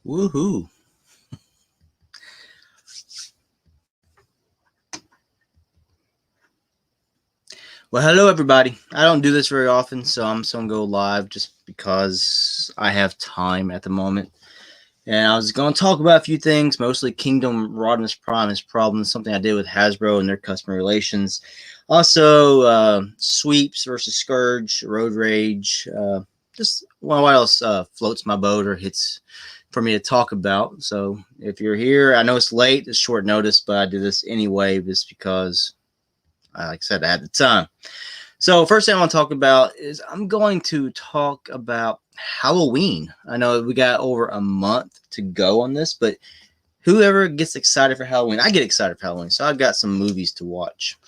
Woohoo. Well, hello everybody. I don't do this very often, so I'm just gonna go live just because I have time at the moment. And I was gonna talk about a few things, mostly Kingdom Rodimus Prime's problems, something I did with Hasbro and their customer relations. Also, sweeps versus Scourge, Road Rage, just what else floats my boat or hits for me to talk about. So if you're here, I know it's late, it's short notice, but I did this anyway just because, like I said, I had the time. So first thing I want to talk about is I'm going to talk about Halloween. I know we got over a month to go on this, but whoever gets excited for Halloween, I get excited for Halloween. So I've got some movies to watch.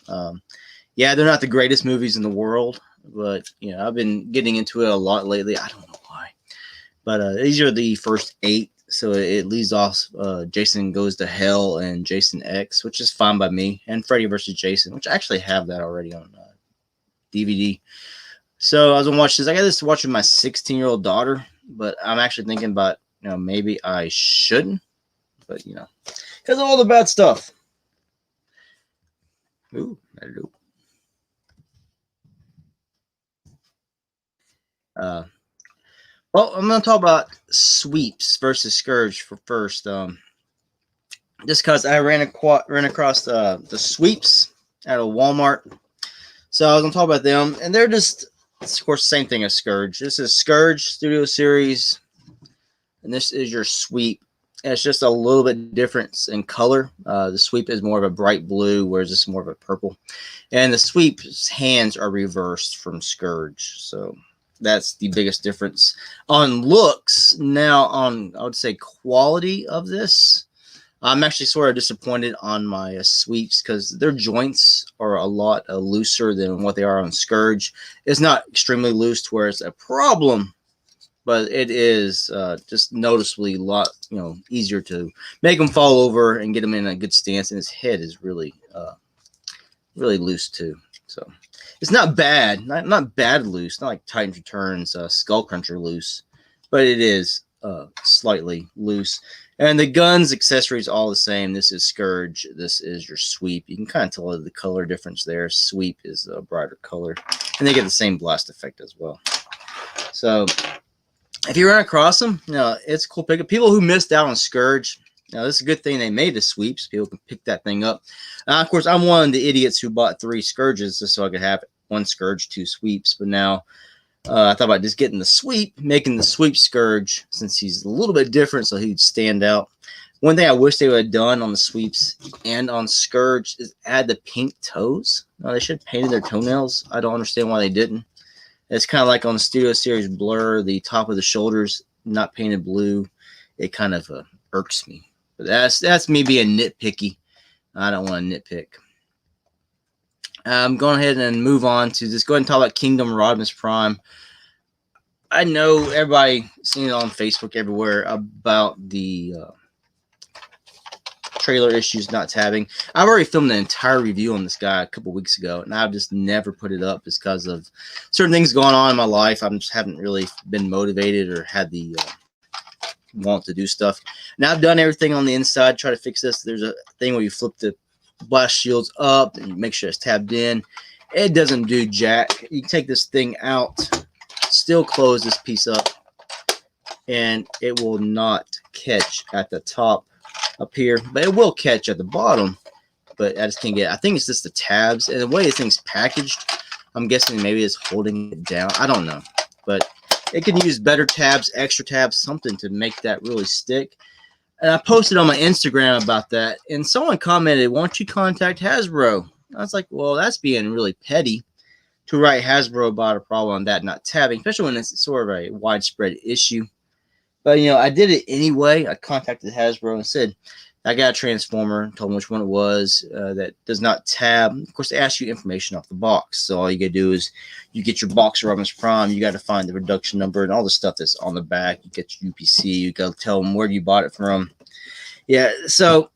Yeah, they're not the greatest movies in the world, but I've been getting into it a lot lately. I don't know why, but these are the first 8. So it leads off Jason Goes to Hell and Jason X, which is fine by me, and Freddy vs. Jason, which I actually have that already on DVD. So I was gonna watch this. I got this to watch with my 16-year-old daughter, but I'm actually thinking about maybe I shouldn't, but because of all the bad stuff. Ooh, I do. Well, I'm gonna talk about sweeps versus Scourge for first. Just because I ran across the sweeps at a Walmart. So I was gonna talk about them, and they're just, of course, the same thing as Scourge. This is Scourge Studio Series, and this is your sweep. And it's just a little bit different in color. The sweep is more of a bright blue, whereas this is more of a purple. And the sweep's hands are reversed from Scourge, so that's the biggest difference on looks. Now, on I would say quality of this, I'm actually sort of disappointed on my sweeps because their joints are a lot looser than what they are on Scourge. It's not extremely loose to where it's a problem, but it is just noticeably a lot easier to make them fall over and get them in a good stance. And his head is really really loose too. So it's not bad, not bad loose, not like Titans Returns Skull Cruncher loose, but it is slightly loose. And the guns, accessories, all the same. This is Scourge. This is your sweep. You can kind of tell the color difference there. Sweep is a brighter color, and they get the same blast effect as well. So if you run across them, it's a cool pickup. People who missed out on Scourge, this is a good thing they made the sweeps. People can pick that thing up. Of course, I'm one of the idiots who bought 3 Scourges just so I could have 1 Scourge, 2 sweeps. But now I thought about just getting the sweep, making the sweep Scourge, since he's a little bit different, so he'd stand out. One thing I wish they would have done on the sweeps and on Scourge is add the pink toes. They should have painted their toenails. I don't understand why they didn't. It's kind of like on the Studio Series Blur, the top of the shoulders not painted blue. It kind of irks me. But that's me being nitpicky. I don't want to nitpick. I'm going ahead and move on to just go ahead and talk about Kingdom Rodimus Prime. I know everybody seen it on Facebook everywhere about the trailer issues not tabbing. I've already filmed an entire review on this guy a couple weeks ago, and I've just never put it up just because of certain things going on in my life. I just haven't really been motivated or had the want to do stuff. Now I've done everything on the inside, try to fix this. There's a thing where you flip the blast shields up and you make sure it's tabbed in. It doesn't do jack. You can take this thing out, still close this piece up, and it will not catch at the top up here, but it will catch at the bottom. But I just can't get it. I think it's just the tabs and the way this thing's packaged. I'm guessing maybe it's holding it down. I don't know, but it can use better tabs, extra tabs, something to make that really stick. And I posted on my Instagram about that, and someone commented, "Why don't you contact Hasbro?" I was like, well, that's being really petty to write Hasbro about a problem on that not tabbing, especially when it's sort of a widespread issue. But, I did it anyway. I contacted Hasbro and said, I got a transformer, told them which one it was that does not tab. Of course, they ask you information off the box. So all you got to do is you get your box of Rodimus Prime. You got to find the production number and all the stuff that's on the back. You get your UPC. You got to tell them where you bought it from. Yeah, so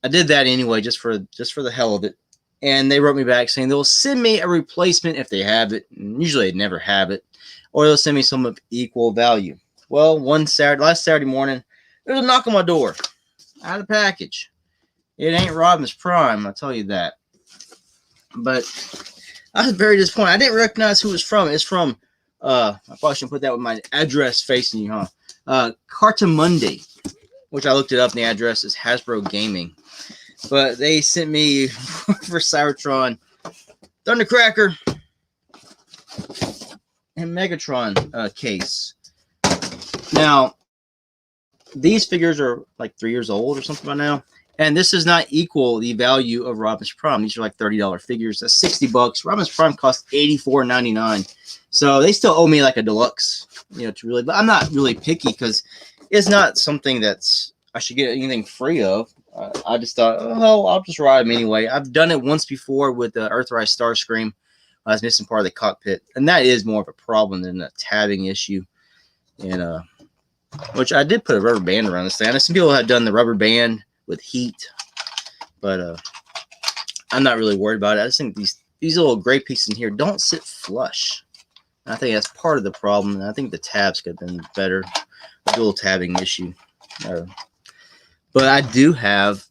I did that anyway, just for the hell of it. And they wrote me back saying they'll send me a replacement if they have it. And usually they never have it. Or they'll send me some of equal value. Well, last Saturday morning, there's a knock on my door. I had a package. It ain't Rodimus Prime, I'll tell you that. But I was very disappointed. I didn't recognize who it was from. It's from, I probably shouldn't put that with my address facing you, huh? Cartamundi, which I looked it up, and the address is Hasbro Gaming. But they sent me for Cybertron, Thundercracker, and Megatron case. Now, these figures are like 3 years old or something by now. And this does not equal the value of Rodimus Prime. These are like $30 figures. That's $60. Rodimus Prime costs $84.99. So they still owe me like a deluxe, to really. But I'm not really picky because it's not something that's I should get anything free of. I just thought, oh, I'll just ride them anyway. I've done it once before with the Earthrise Starscream. I was missing part of the cockpit, and that is more of a problem than a tabbing issue. And which I did put a rubber band around this thing. I know some people have done the rubber band with heat, but I'm not really worried about it. I just think these little gray pieces in here don't sit flush. And I think that's part of the problem. And I think the tabs could have been better. A little tabbing issue. But I do have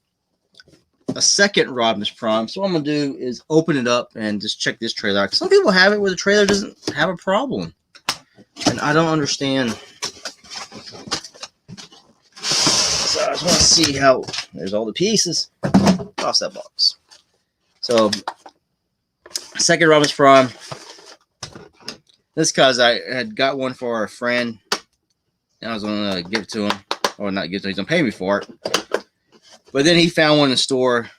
a second Rodimus Prime. So what I'm going to do is open it up and just check this trailer out. Some people have it where the trailer doesn't have a problem. And I don't understand. So I just want to see how, there's all the pieces. Toss that box. So, second Rodimus Prime. This because I had got one for a friend. And I was going to give it to him. Or not give it to him, he's going to pay me for it. But then he found one in the store.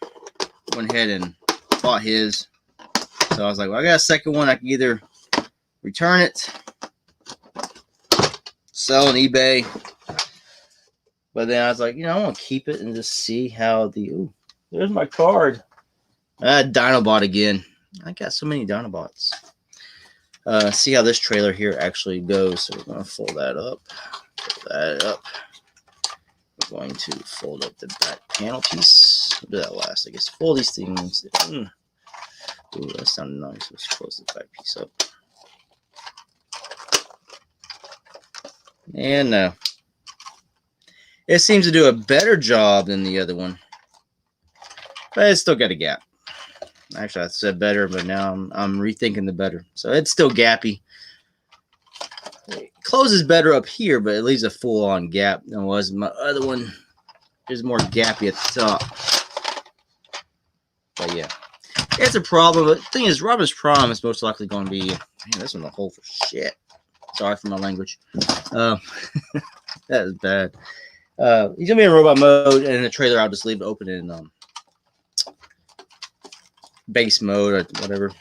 Went ahead and bought his. So I was like, well, I got a second one. I can either return it, sell on eBay. But then I was like, I want to keep it and just see how ooh, there's my card. Dinobot again. I got so many Dinobots. See how this trailer here actually goes. So we're going to fold that up. Fold that up. We're going to fold up the back panel piece. We'll do that last, I guess. Fold these things. Ooh, that sounded nice. Let's close the back piece up. And it seems to do a better job than the other one. But it's still got a gap. Actually, I said better, but now I'm rethinking the better. So it's still gappy. It closes better up here, but it leaves a full-on gap than it was. My other one is more gappy at the top. But yeah, it's a problem. But the thing is, Rodimus Prime is most likely going to be. Man, this one's a hole for shit. Sorry for my language. That is bad. He's gonna be in robot mode, and in the trailer I'll just leave it open in base mode or whatever,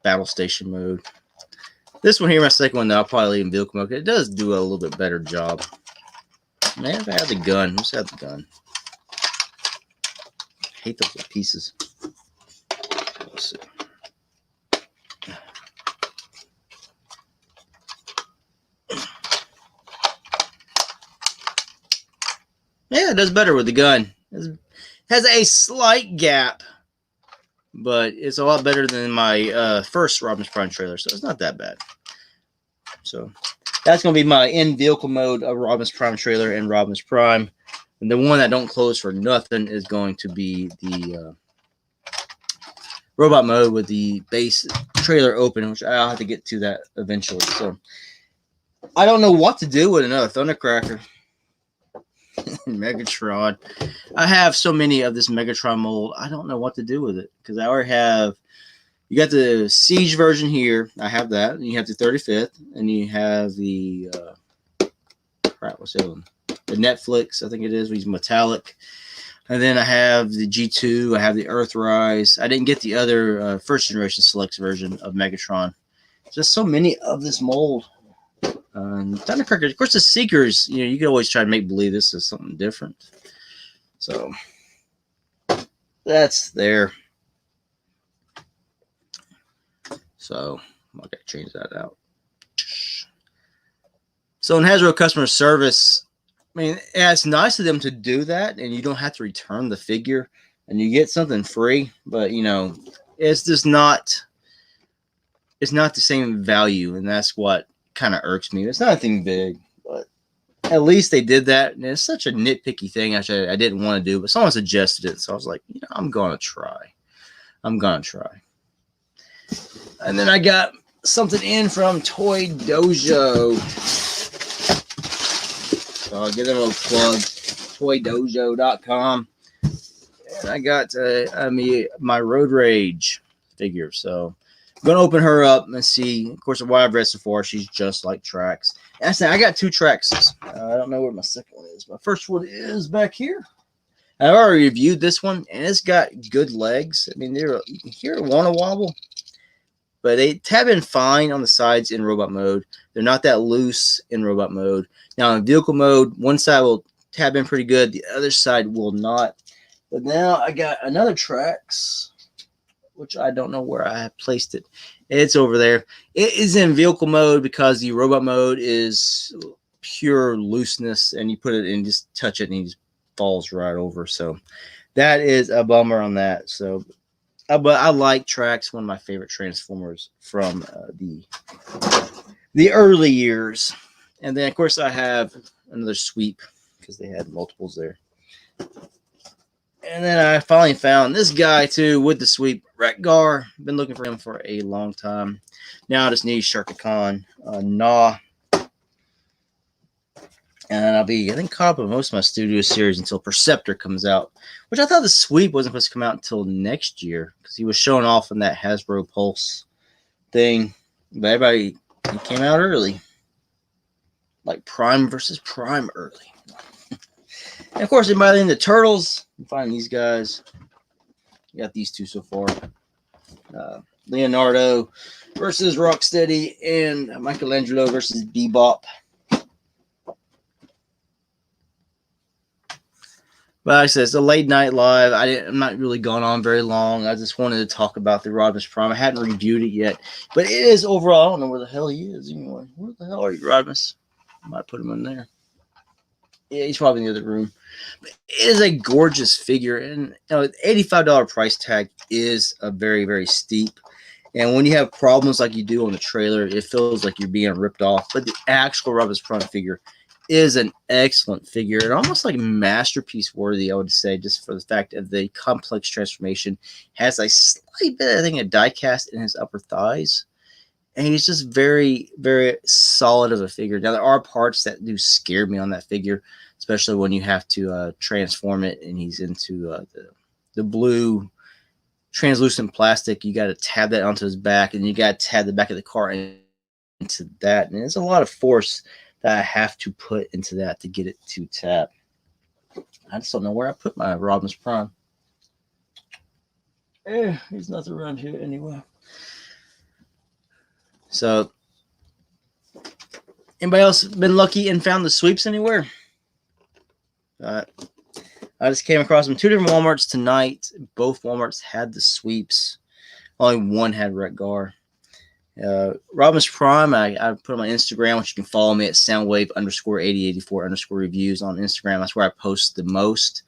battle station mode. This one here, my second one, though, I'll probably leave in vehicle mode. It does do a little bit better job. Man, if I had the gun, let's have the gun. I hate those little pieces. Let's see. Yeah, it does better with the gun. It has a slight gap, but it's a lot better than my first Rodimus Prime trailer, so it's not that bad. So that's going to be my in-vehicle mode of Rodimus Prime trailer and Rodimus Prime. And the one that don't close for nothing is going to be the robot mode with the base trailer open, which I'll have to get to that eventually. So I don't know what to do with another Thundercracker. Megatron. I have so many of this Megatron mold. I don't know what to do with it because I already have. You got the Siege version here. I have that. And you have the 35th, and you have the crap. What's the other one? The Netflix. I think it is. He's metallic. And then I have the G2. I have the Earthrise. I didn't get the other first generation Selects version of Megatron. Just so many of this mold. Thundercracker, of course, the Seekers, you can always try to make believe this is something different. So that's there. So I gotta change that out. So in Hasbro customer service, I mean, yeah, it's nice of them to do that, and you don't have to return the figure, and you get something free. But it's just not. It's not the same value, and that's what kind of irks me. It's not anything big, but at least they did that. And it's such a nitpicky thing. Actually, I didn't want to do, but someone suggested it. So I was like, you know, I'm going to try. I'm going to try. And then I got something in from Toy Dojo. So I'll give them a little plug. ToyDojo.com. And I got my Road Rage figure. So I'm going to open her up and see. Of course, what I've read so far, she's just like Trax. And I got 2 Traxes. I don't know where my second one is. My first one is back here. I already reviewed this one, and it's got good legs. I mean, you can hear it want to wobble, but they tab in fine on the sides in robot mode. They're not that loose in robot mode. Now, in vehicle mode, one side will tab in pretty good. The other side will not. But now I got another Trax, which I don't know where I have placed it. It's over there. It is in vehicle mode because the robot mode is pure looseness, and you put it in, just touch it, and he just falls right over. So that is a bummer on that. So, but I like Trax, one of my favorite Transformers from the early years. And then, of course, I have another sweep because they had multiples there. And then I finally found this guy, too, with the sweep. Wreck-Gar. Been looking for him for a long time. Now I just need Shaka Khan. Nah. And I'll be, I think, caught up with most of my studio series until Perceptor comes out. Which I thought the sweep wasn't supposed to come out until next year. Because he was showing off in that Hasbro Pulse thing. But everybody, he came out early. Like Prime versus Prime early. And of course, anybody in the Turtles, you find these guys. You got these 2 so far. Leonardo versus Rocksteady, and Michelangelo versus Bebop. But like I said, it's a late night live. I'm not really going on very long. I just wanted to talk about the Rodimus Prime. I hadn't reviewed it yet. But it is overall, I don't know where the hell he is anyway. Where the hell are you, Rodimus? I might put him in there. Yeah, he's probably in the other room. But it is a gorgeous figure. And you know, $85 price tag is a very, very steep. And when you have problems like you do on the trailer, it feels like you're being ripped off. But the actual Rodimus Prime figure is an excellent figure and almost like masterpiece worthy, I would say, just for the fact of the complex transformation. Has a slight bit, I think, a die cast in his upper thighs. And he's just very, very solid of a figure. Now, there are parts that do scare me on that figure, especially when you have to transform it and he's into the blue translucent plastic. You got to tab that onto his back, and you got to tab the back of the car into that. And there's a lot of force that I have to put into that to get it to tap. I just don't know where I put my Rodimus Prime. He's nothing around here anyway. So, anybody else been lucky and found the sweeps anywhere? I just came across them 2 different Walmarts tonight. Both Walmarts had the sweeps. Only one had Wreck-Gar. Rodimus Prime, I put on my Instagram, which you can follow me at Soundwave8084 reviews on Instagram. That's where I post the most.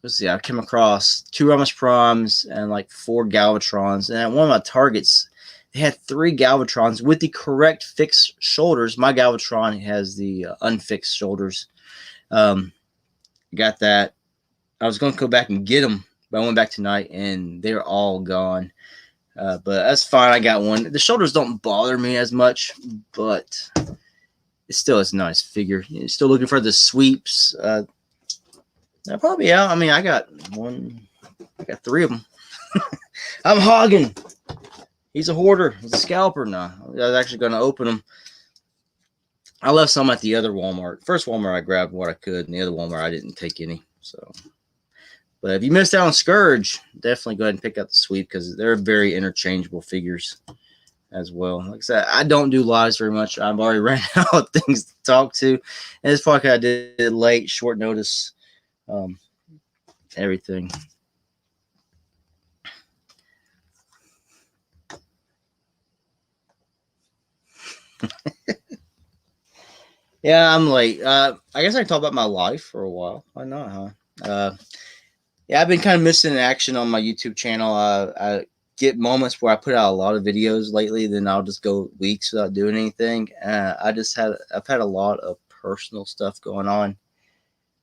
Let's see, I came across 2 Rodimus Primes and like 4 Galvatrons. And at one of my Targets, they had 3 Galvatrons with the correct fixed shoulders. My Galvatron has the unfixed shoulders. Got that. I was going to go back and get them, but I went back tonight and they're all gone. But that's fine. I got one. The shoulders don't bother me as much, but it still is a nice figure. You're still looking for the sweeps. They're probably out. I mean, I got 3 of them. I'm hogging. He's a hoarder. He's a scalper now. I was actually going to open them. I left some at the other Walmart. First Walmart, I grabbed what I could, and the other Walmart, I didn't take any. So, but if you missed out on Scourge, definitely go ahead and pick up the sweep because they're very interchangeable figures as well. Like I said, I don't do lives very much. I've already ran out of things to talk to, and this podcast I did it late, short notice, everything. Yeah, I'm late. I guess I can talk about my life for a while. Why not, huh? Yeah, I've been kind of missing action on my YouTube channel. I get moments where I put out a lot of videos lately, then I'll just go weeks without doing anything. I've had a lot of personal stuff going on,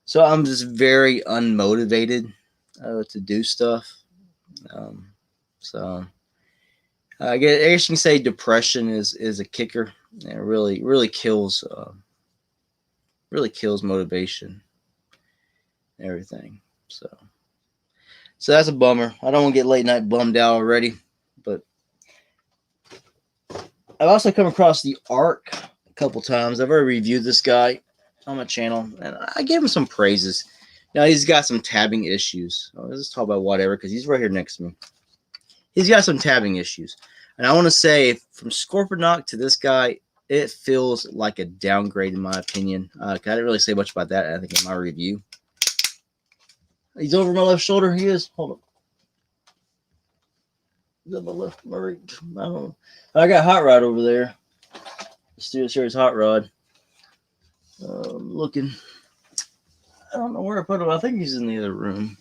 so I'm just very unmotivated to do stuff. So I guess you can say depression is a kicker. It really kills motivation and everything. So that's a bummer. I don't want to get late night bummed out already. But I've also come across the Arc a couple times. I've already reviewed this guy on my channel, and I gave him some praises. Now he's got some tabbing issues. Let's just talk about whatever, because he's right here next to me. He's got some tabbing issues. And I want to say, from Scorponok to this guy, it feels like a downgrade in my opinion. I didn't really say much about that, I think, in my review. He's over my left shoulder. He is. Hold on. Is that my left, my right? I don't know. I got Hot Rod over there. The Steel Series Hot Rod. Looking. I don't know where I put him. I think he's in the other room.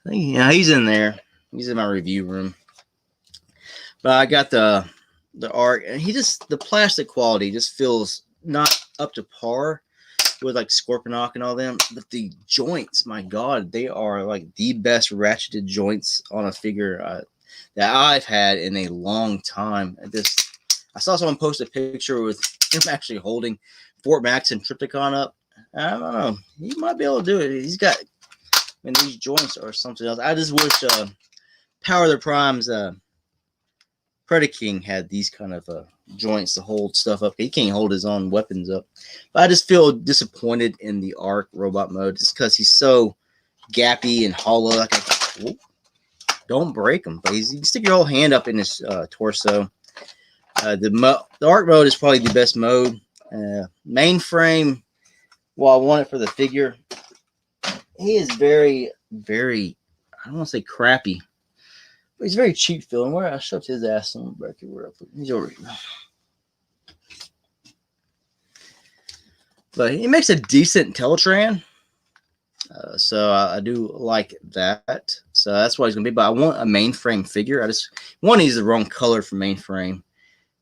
I think, yeah, he's in there. He's in my review room. But I got the Arc, and the plastic quality just feels not up to par with like Scorponok and all them, but the joints, my God, they are like the best ratcheted joints on a figure that I've had in a long time. I saw someone post a picture with him actually holding Fort Max and Triptychon up. I don't know, he might be able to do it. He's got, I mean, these joints are something else. I just wish Power of the Prime's Predaking had these kind of joints to hold stuff up. He can't hold his own weapons up. But I just feel disappointed in the Arc robot mode just because he's so gappy and hollow. Like, don't break him, please. You can stick your whole hand up in his torso. The Arc mode is probably the best mode. Mainframe, well, I want it for the figure. He is very, very, I don't want to say crappy. He's very cheap feeling. Where I shoved his ass on the back here. He's over here. But he makes a decent Teletran. So I do like that. So that's what he's going to be. But I want a mainframe figure. One, he's the wrong color for mainframe.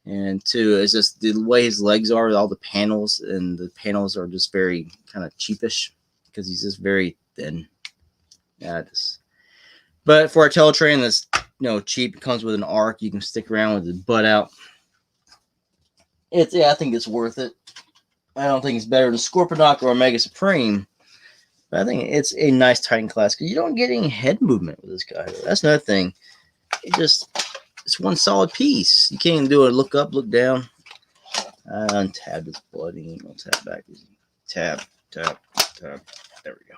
And two, it's just the way his legs are with all the panels. And the panels are just very kind of cheapish because he's just very thin. Yeah, but for a Teletran that's cheap, it comes with an Arc. You can stick around with the butt out. I think it's worth it. I don't think it's better than Scorponok or Omega Supreme, but I think it's a nice Titan class because you don't get any head movement with this guy. That's another thing. It's one solid piece. You can't even do a look up, look down. I untabbed his bloody. I'll tab back. Tab. There we go.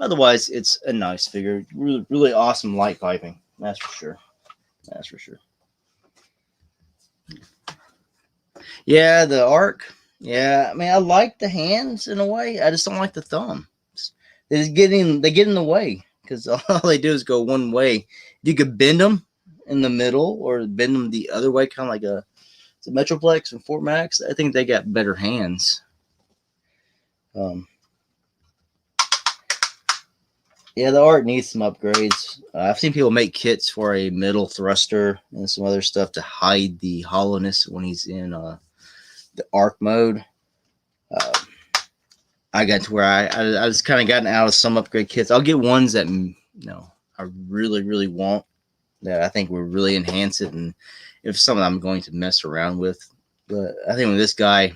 Otherwise, it's a nice figure. Really, really awesome light piping. That's for sure. Yeah, the Arc. Yeah, I mean, I like the hands in a way. I just don't like the thumb. They get in the way because all they do is go one way. You could bend them in the middle or bend them the other way, kind of like a Metroplex and Fort Max. I think they got better hands. Yeah, the Arc needs some upgrades. I've seen people make kits for a middle thruster and some other stuff to hide the hollowness when he's in the Arc mode. I got to where I just kind of gotten out of some upgrade kits. I'll get ones that I really, really want, that I think will really enhance it, and if something I'm going to mess around with. But I think with this guy,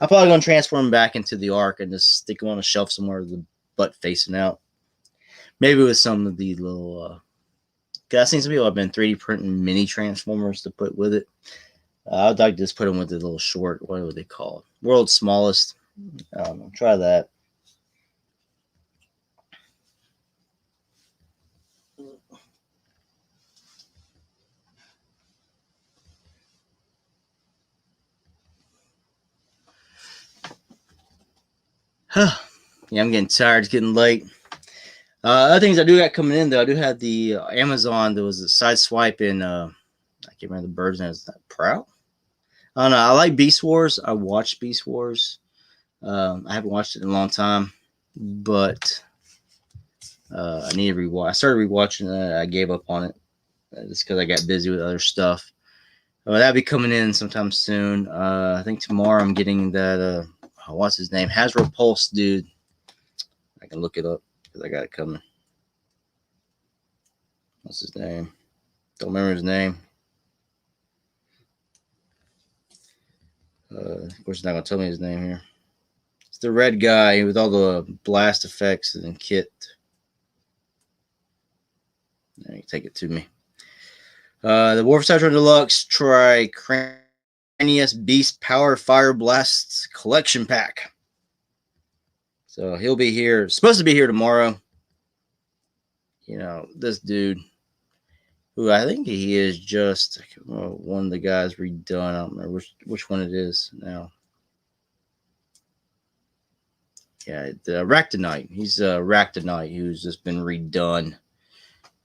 I'm probably going to transform him back into the Arc and just stick him on a shelf somewhere with the butt facing out. Maybe with some of the little, I've seen some people have been 3D printing mini transformers to put with it. I'd like to just put them with the little short, what would they call it? World's smallest. Try that. Yeah, I'm getting tired. It's getting late. Other things I do got coming in, though, I do have the Amazon. There was a side swipe in, I can't remember the bird's name. Is that Prowl? I don't know. I like Beast Wars. I watched Beast Wars. I haven't watched it in a long time, but I need to rewatch. I started rewatching it. I gave up on it. just because I got busy with other stuff. That'll be coming in sometime soon. I think tomorrow I'm getting that. What's his name? Hasbro Pulse dude. I can look it up because I got it coming. What's his name? Don't remember his name. Of course, he's not gonna tell me his name here. It's the red guy with all the blast effects and kit. Now you take it to me. The Warforged Deluxe Tricranius Beast Power Fire Blasts Collection Pack. So he'll be here. Supposed to be here tomorrow. You know, this dude, who I think he is just one of the guys redone. I don't remember which one it is now. Yeah, the Ractonite. He's a Ractonite who's just been redone,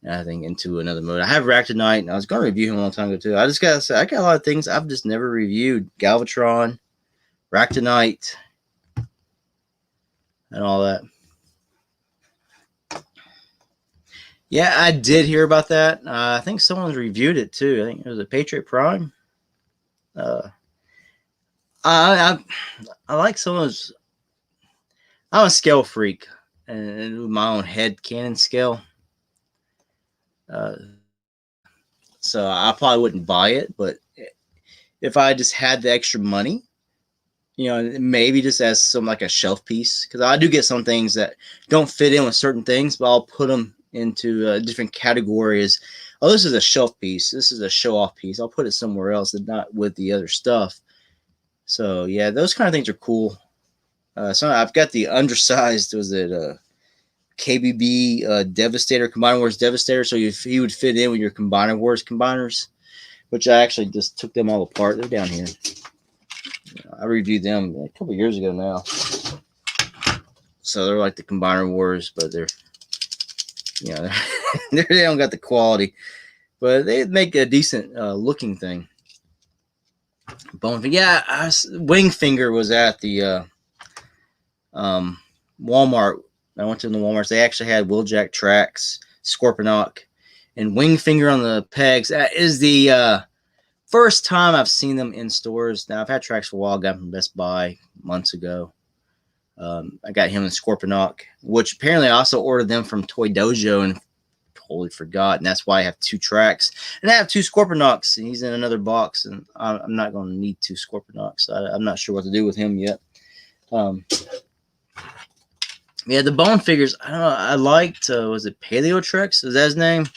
I think, into another mode. I have Ractonite, and I was going to review him a long time ago, too. I just got to say, I got a lot of things I've just never reviewed. Galvatron, Ractonite, and all that. Yeah, I did hear about that. I think someone's reviewed it too. I think it was a Patriot Prime. I like some of those. I'm a scale freak, and my own head canon scale. So I probably wouldn't buy it, but if I just had the extra money, you know, maybe just as some like a shelf piece, because I do get some things that don't fit in with certain things, but I'll put them into different categories. Oh, this is a shelf piece. This is a show-off piece. I'll put it somewhere else and not with the other stuff. So, yeah, those kind of things are cool. So I've got the undersized, was it KBB Devastator, Combiner Wars Devastator, so he would fit in with your Combiner Wars combiners, which I actually just took them all apart. They're down here. I reviewed them a couple years ago now. So they're like the Combiner Wars, but they're, you know, they don't got the quality, but they make a decent looking thing. Bonefinger, yeah. Wingfinger was at the Walmart. I went to the Walmart. They actually had Wheeljack tracks, Scorponok, and Wingfinger on the pegs. That is the first time I've seen them in stores. Now I've had tracks for a while. Got them from Best Buy months ago. I got him in Scorponok, which apparently I also ordered them from Toy Dojo and totally forgot. And that's why I have 2 tracks. And I have 2 Scorponoks, and he's in another box. And I'm not going to need 2 Scorponoks. I'm not sure what to do with him yet. Yeah, the Bone figures, I don't know. I liked, was it Paleotrex? Is that his name?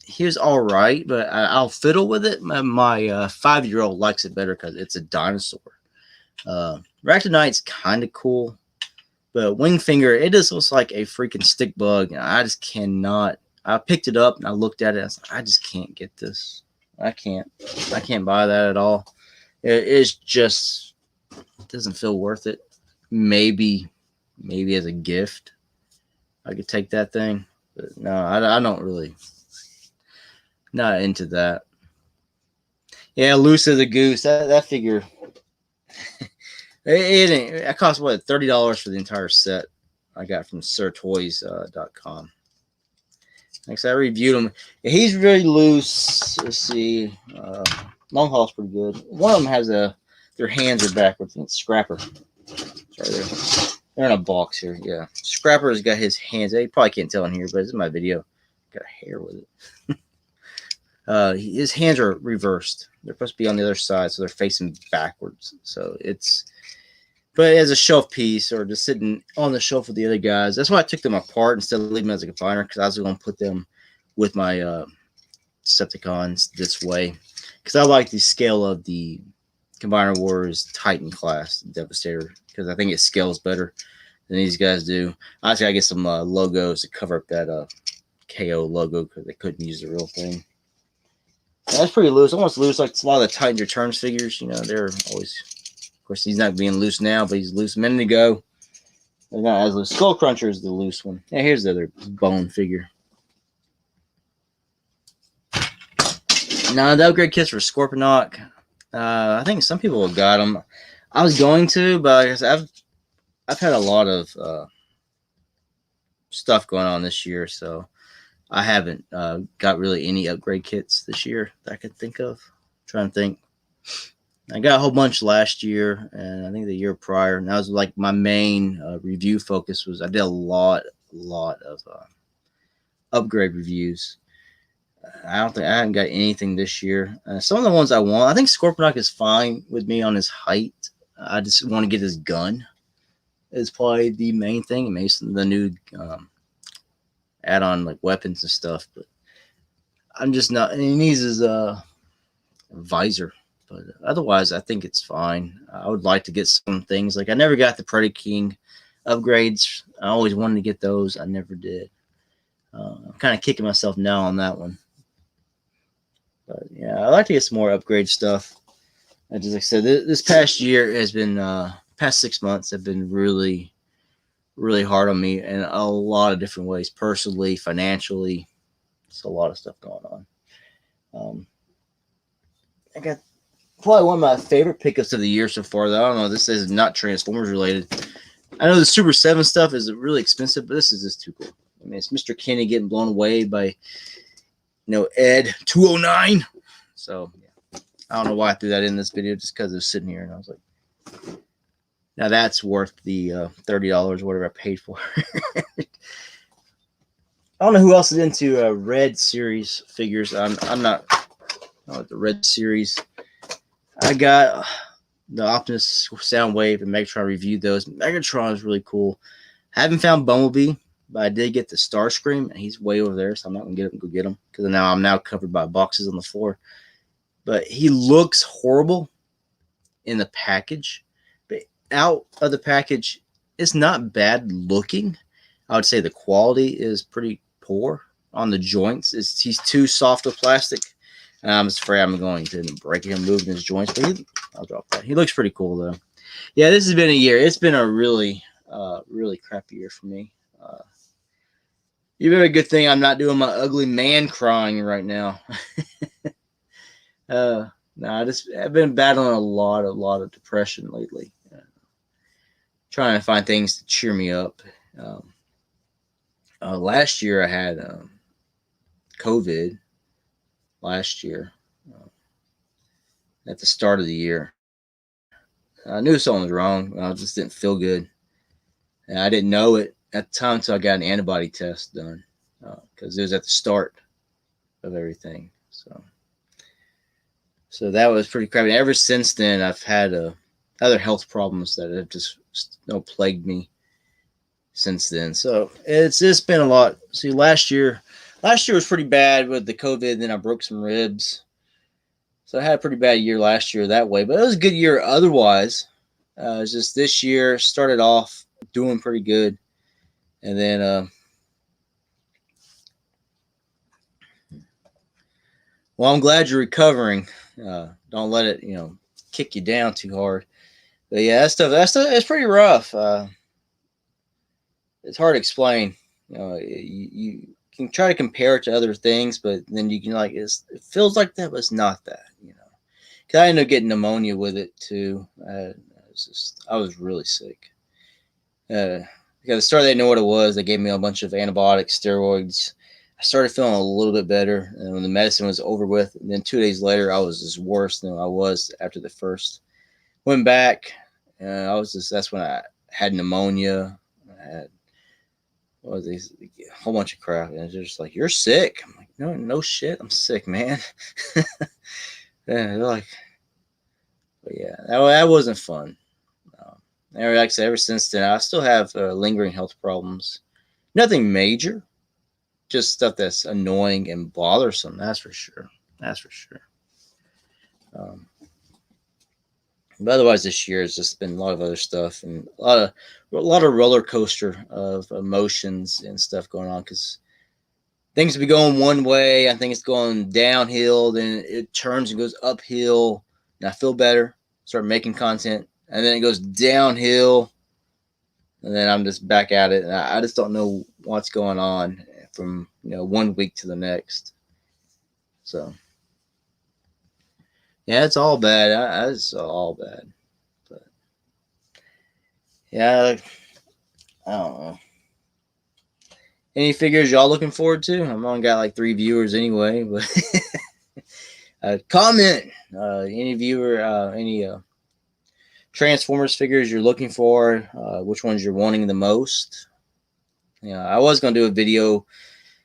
He was all right, but I'll fiddle with it. My 5-year-old likes it better because it's a dinosaur. Ractonite's kind of cool, but Wingfinger, it just looks like a freaking stick bug. And I just cannot. I picked it up and I looked at it. And I was like, I just can't get this. I can't buy that at all. It's just, it doesn't feel worth it. Maybe as a gift, I could take that thing. But no, I don't really. Not into that. Yeah, Lucy the Goose. That figure. It cost what, $30 for the entire set. I got from sirtoys.com. Like I reviewed him. He's really loose. Let's see. Long haul's pretty good. One of them has their hands are backwards. It's Scrapper. Sorry, they're in a box here. Yeah, Scrapper's got his hands. You probably can't tell in here, but it's in my video. Got hair with it. His hands are reversed. They're supposed to be on the other side, so they're facing backwards. So but as a shelf piece or just sitting on the shelf with the other guys. That's why I took them apart instead of leaving them as a confiner, because I was going to put them with my Decepticons this way, because I like the scale of the Combiner Wars Titan class Devastator, because I think it scales better than these guys do. I just got to get some logos to cover up that KO logo, because they couldn't use the real thing. That's pretty loose, almost loose like a lot of the Titans Returns figures. You know, they're always, of course, he's not being loose now, but he's loose a minute ago. They're not as loose. Skull Cruncher is the loose one. Yeah, here's the other bone figure. Now, the upgrade kits for Scorponok. I think some people have got them. I was going to, but like I said, I've had a lot of stuff going on this year, so I haven't got really any upgrade kits this year that I could think of. I'm trying to think. I got a whole bunch last year, and I think the year prior. And that was like my main review focus was I did a lot of upgrade reviews. I haven't got anything this year. Some of the ones I want, I think Scorponok is fine with me on his height. I just want to get his gun. Is probably the main thing. Mason, the new add-on like weapons and stuff, but I'm just not. And he needs his visor, but otherwise, I think it's fine. I would like to get some things like I never got the Predaking upgrades. I always wanted to get those. I never did. I'm kind of kicking myself now on that one. But yeah, I like to get some more upgrade stuff. Just like I said, this past year has been past 6 months have been really, really hard on me in a lot of different ways, personally, financially. It's a lot of stuff going on. I got probably one of my favorite pickups of the year so far. Though I don't know, this is not Transformers related. I know the Super 7 stuff is really expensive, but this is just too cool. I mean, it's Mr. Kenny getting blown away by, Ed 209. So yeah, I don't know why I threw that in this video, just because it was sitting here, and I was like, now that's worth the $30, whatever I paid for. I don't know who else is into Red Series figures. I'm not. The Red Series. I got the Optimus Soundwave and Megatron. Reviewed those. Megatron is really cool. I haven't found Bumblebee, but I did get the Starscream, and he's way over there, so I'm not gonna go get him because I'm now covered by boxes on the floor. But he looks horrible in the package. But out of the package, it's not bad looking. I would say the quality is pretty poor on the joints. He's too soft of plastic. I'm just afraid I'm going to break him moving his joints, but I'll drop that. He looks pretty cool, though. Yeah, this has been a year. It's been a really, really crappy year for me. Even a good thing I'm not doing my ugly man crying right now. I've been battling a lot of depression lately. Trying to find things to cheer me up. Last year I had COVID. Last year, at the start of the year, I knew something was wrong. I just didn't feel good, and I didn't know it at the time until I got an antibody test done, because it was at the start of everything. So that was pretty crappy. Ever since then, I've had other health problems that have just plagued me since then. So it's just been a lot. See, last year was pretty bad with the COVID. Then I broke some ribs. So I had a pretty bad year last year that way. But it was a good year otherwise. It's just this year started off doing pretty good. And then, well, I'm glad you're recovering. Don't let it, kick you down too hard. But yeah, that stuff it's pretty rough. It's hard to explain. You can try to compare it to other things, but then you can it feels like that, but it's not that, Because I ended up getting pneumonia with it too. I was really sick. Because at the start they didn't know what it was. They gave me a bunch of antibiotics, steroids. I started feeling a little bit better, and when the medicine was over with, and then 2 days later I was just worse than I was after the first. Went back, and that's when I had pneumonia. I had a whole bunch of crap, and they're just like, "You're sick." I'm like, no shit, I'm sick, man. Yeah, they're like, but yeah, that wasn't fun. And like I said, ever since then, I still have lingering health problems. Nothing major, just stuff that's annoying and bothersome. That's for sure. But otherwise, this year has just been a lot of other stuff and a lot of roller coaster of emotions and stuff going on, because things be going one way, I think it's going downhill, then it turns and goes uphill, and I feel better, start making content, and then it goes downhill, and then I'm just back at it, and I just don't know what's going on from 1 week to the next. So yeah, it's all bad. It's all bad. But yeah, I don't know. Any figures y'all looking forward to? I've only got like 3 viewers anyway, but comment. Any viewer, any Transformers figures you're looking for, which ones you're wanting the most. Yeah, I was going to do a video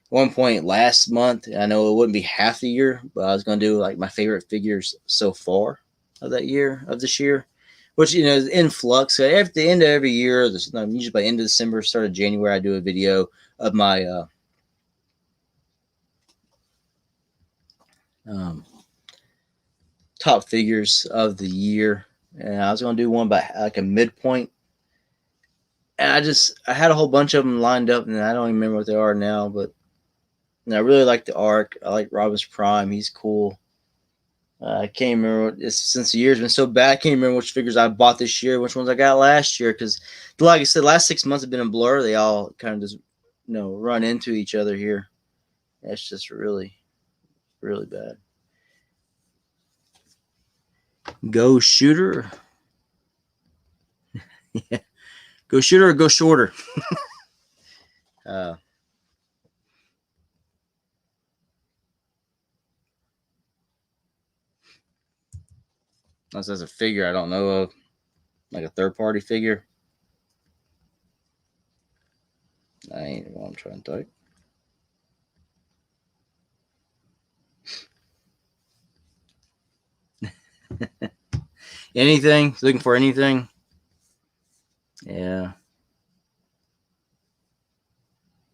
one point last month. I know it wouldn't be half the year, but I was going to do like my favorite figures so far of this year, which, you know, is in flux. So at the end of every year, usually by the end of December, start of January, I do a video of my top figures of the year. And I was going to do one by like a midpoint. And I had a whole bunch of them lined up, and I don't even remember what they are now, but I really like the Arc. I like Rodimus Prime. He's cool. I can't remember. Since the year's been so bad, I can't remember which figures I bought this year, which ones I got last year. Because, like I said, last 6 months have been a blur. They all kind of just, you know, run into each other here. It's just really, really bad. Go shooter. Yeah. Go shooter or go shorter. Unless that's a figure I don't know of, like a third-party figure. I ain't what I'm trying to type. Anything? Looking for anything? Yeah.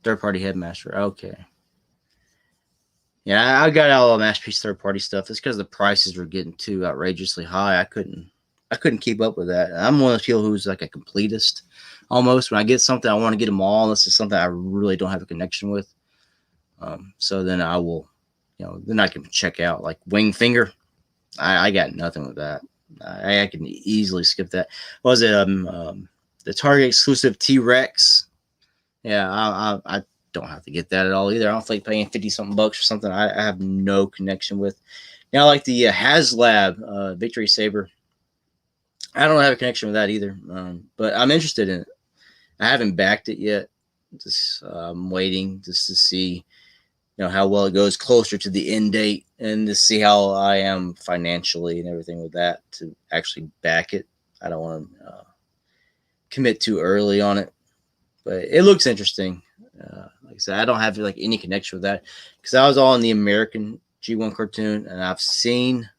Third-party Headmaster. Okay. Yeah, I got all the Masterpiece third-party stuff. It's because the prices were getting too outrageously high. I couldn't keep up with that. I'm one of those people who's like a completist almost. When I get something, I want to get them all. Unless it's something I really don't have a connection with. So then I will, you know, then I can check out like Wing Finger. I got nothing with that. I can easily skip that. What was it the Target exclusive T-Rex? Yeah, I don't have to get that at all either. I don't feel like paying 50-something bucks for something I have no connection with. Now, like the HasLab Victory Saber, I don't have a connection with that either. But I'm interested in it. I haven't backed it yet. Just I'm waiting just to see, you know, how well it goes closer to the end date, and to see how I am financially and everything with that to actually back it. I don't want to commit too early on it, but it looks interesting. Like I said, I don't have like any connection with that because I was all in the American G1 cartoon, and I've seen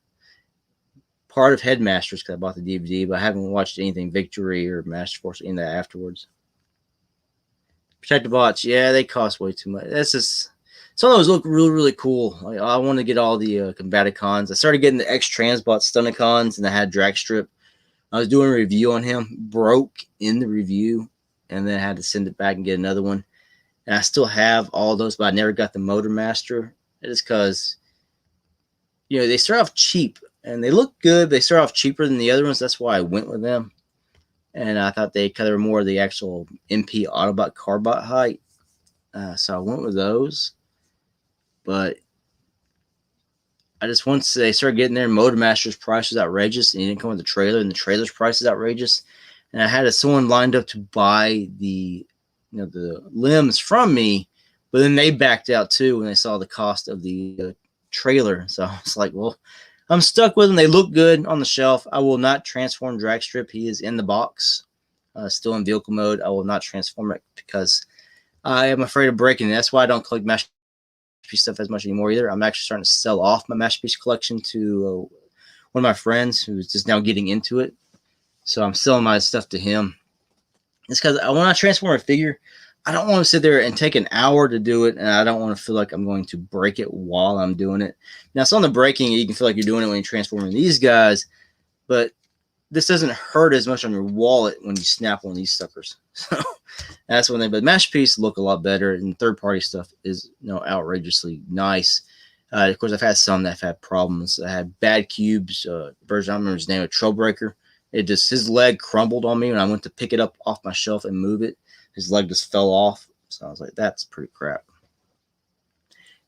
part of Headmasters because I bought the DVD, but I haven't watched anything Victory or Master Force, any of that afterwards. Protective Bots, yeah, they cost way too much. That's just some of those look really, really cool. Like, I want to get all the Combaticons. I started getting the X-Transbot Stunticons, and I had Dragstrip. I was doing a review on him, broke in the review, and then I had to send it back and get another one. And I still have all those, but I never got the Motor Master. It is because, you know, they start off cheap, and they look good. They start off cheaper than the other ones. That's why I went with them. And I thought they were more of the actual MP Autobot Carbot height. So I went with those. But I just, once they started getting there, Motor Master's price was outrageous, and he didn't come with the trailer, and the trailer's price is outrageous. And I had someone lined up to buy the, you know, the limbs from me, but then they backed out too when they saw the cost of the trailer. So I was like, well, I'm stuck with them. They look good on the shelf. I will not transform Dragstrip. He is in the box, still in vehicle mode. I will not transform it because I am afraid of breaking it. That's why I don't collect Masterpiece stuff as much anymore either. I'm actually starting to sell off my Masterpiece collection to one of my friends who's just now getting into it. So I'm selling my stuff to him. It's because when I transform a figure, I don't want to sit there and take an hour to do it, and I don't want to feel like I'm going to break it while I'm doing it. Now, some of the breaking, you can feel like you're doing it when you're transforming these guys, but this doesn't hurt as much on your wallet when you snap one of these suckers. So that's one thing. But Masterpiece look a lot better, and third-party stuff is, you know, outrageously nice. Of course, I've had some that have had problems. I had Bad Cube's version. I don't remember his name, a Trailbreaker. His leg crumbled on me when I went to pick it up off my shelf and move it. His leg just fell off. So I was like, that's pretty crap.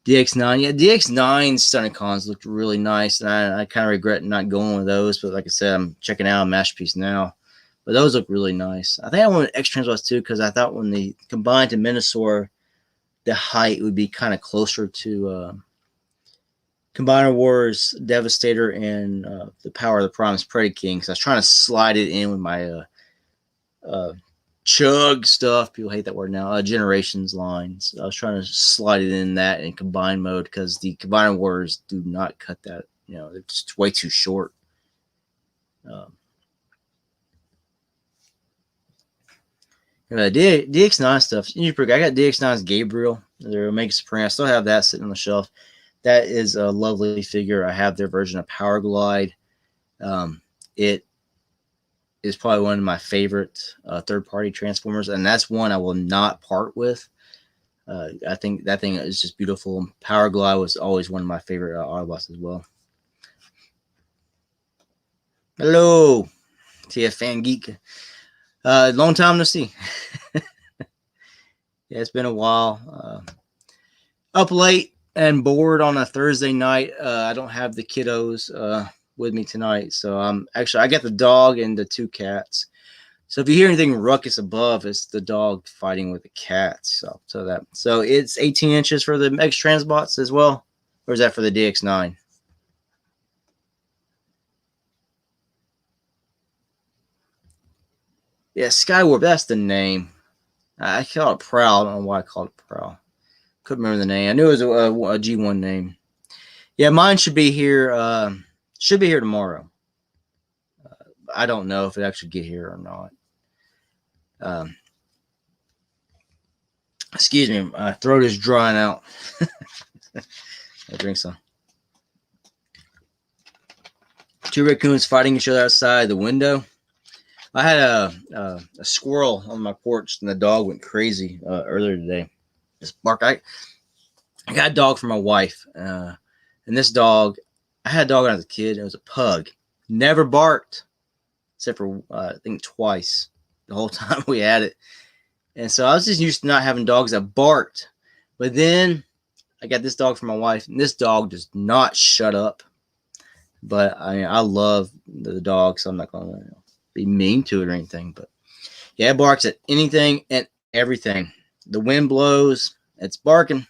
DX9. Yeah, DX9 Stunticons looked really nice. And I kind of regret not going with those. But like I said, I'm checking out a Masterpiece now. But those look really nice. I think I wanted X-Transbots too because I thought when they combined to Minosaur, the height would be kind of closer to Combiner Wars, Devastator, and the Power of the Prime's Predaking. Because I was trying to slide it in with my chug stuff. People hate that word now. Generations lines. I was trying to slide it in that in combine mode because the Combiner Wars do not cut that. You know, they're just way too short. DX9 stuff. I got DX9's Gabriel. They're Omega Supreme. I still have that sitting on the shelf. That is a lovely figure. I have their version of Power Glide. It is probably one of my favorite third-party Transformers, and that's one I will not part with. I think that thing is just beautiful. Power Glide was always one of my favorite Autobots as well. Hello, TF Fan Geek. Long time no see. Yeah, it's been a while. Up late and bored on a Thursday night. I don't have the kiddos with me tonight, so I got the dog and the 2 cats. So if you hear anything ruckus above, it's the dog fighting with the cats. So that. So it's 18 inches for the X Transbots as well, or is that for the DX9? Yeah, Skywarp, that's the name. I call it Prowl. I don't know why I called it Prowl. Couldn't remember the name. I knew it was a G1 name. Yeah, mine should be here. Should be here tomorrow. I don't know if it actually get here or not. Excuse me, my throat is drying out. I'll drink some. 2 raccoons fighting each other outside the window. I had a squirrel on my porch, and the dog went crazy earlier today. Just bark. I got a dog for my wife, and this dog, I had a dog when I was a kid. It was a pug. Never barked, except for I think twice the whole time we had it. And so I was just used to not having dogs that barked. But then I got this dog for my wife, and this dog does not shut up. But I love the dog, so I'm not going to be mean to it or anything. But yeah, it barks at anything and everything. The wind blows, it's barking.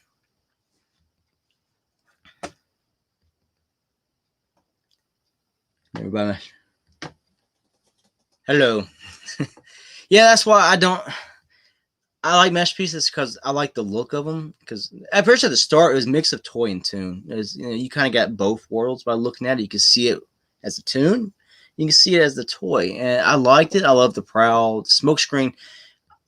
Everybody, hello. Yeah, that's why I like mesh pieces, because I like the look of them. Because at first, at the start, it was a mix of toy and tune. It was, you kind of got both worlds by looking at it. You can see it as a tune, you can see it as the toy, and I liked it. I love the Prowl, Smokescreen.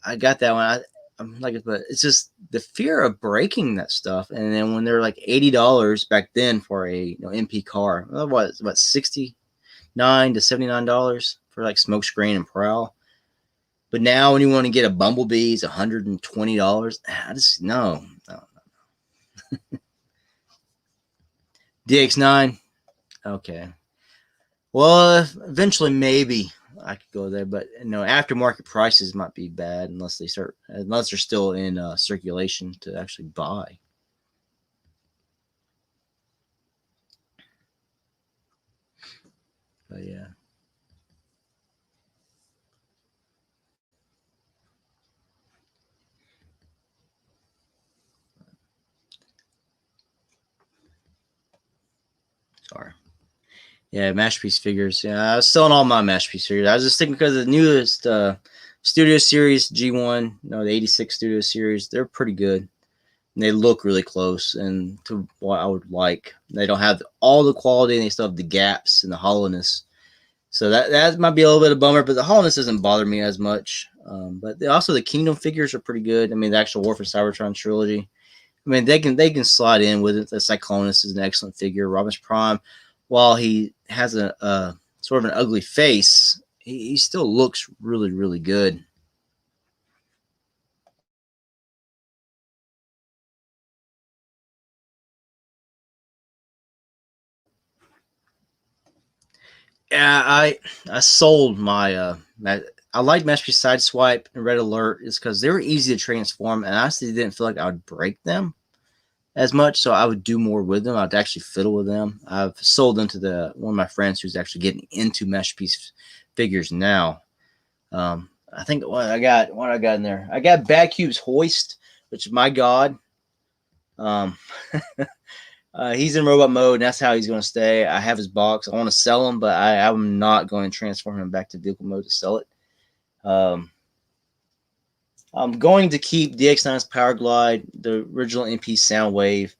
I got that one. I'm like, but it's just the fear of breaking that stuff. And then when they're like $80 back then for a MP car, what about $69 to $79 for like Smokescreen and Prowl. But now when you want to get a Bumblebee, it's $120. I just no. DX9, okay. Well, eventually maybe I could go there, but aftermarket prices might be bad unless they're still in circulation to actually buy. But yeah. Sorry. Yeah, Masterpiece figures. Yeah, I was selling all my Masterpiece figures. I was just thinking because of the newest Studio Series G1, the 86 Studio Series, they're pretty good. And they look really close and to what I would like. They don't have all the quality, and they still have the gaps and the hollowness. So that might be a little bit of a bummer, but the hollowness doesn't bother me as much. But also the Kingdom figures are pretty good. I mean, the actual War for Cybertron trilogy. I mean, they can slide in with it. The Cyclonus is an excellent figure. Rodimus Prime, while he has a sort of an ugly face, he still looks really, really good. Yeah, I sold my I like Masterpiece Sideswipe and Red Alert is because they were easy to transform, and I honestly didn't feel like I would break them as much, so I would do more with them. I'd actually fiddle with them. I've sold them to one of my friends who's actually getting into Masterpiece figures now. I think what I got in there. I got Bad Cube's Hoist, which, my God, Um, he's in robot mode, and that's how he's going to stay. I have his box. I want to sell him, but I'm not going to transform him back to vehicle mode to sell it. I'm going to keep DX9's Power Glide, the original MP Soundwave,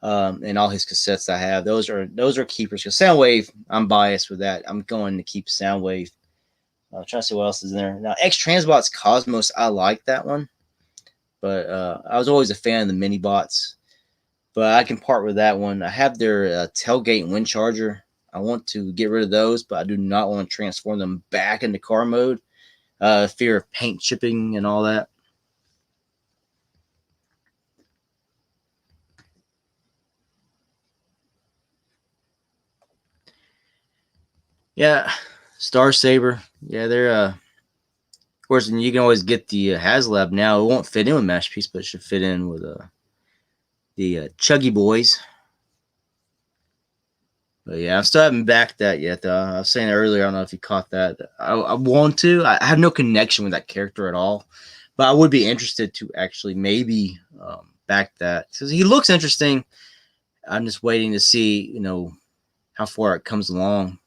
and all his cassettes I have. Those are keepers. Because Soundwave, I'm biased with that. I'm going to keep Soundwave. I'm trying to see what else is in there. Now, X Transbots Cosmos, I like that one. But I was always a fan of the mini bots. But I can part with that one. I have their tailgate and wind charger. I want to get rid of those, but I do not want to transform them back into car mode. Fear of paint chipping and all that. Yeah, Star Saber. Yeah, they're of course, and you can always get the HasLab now. It won't fit in with Masterpiece, but it should fit in with the Chuggy Boys. But yeah, I still haven't backed that yet. Though. I was saying earlier, I don't know if you caught that. I want to. I have no connection with that character at all, but I would be interested to actually maybe back that because he looks interesting. I'm just waiting to see, how far it comes along.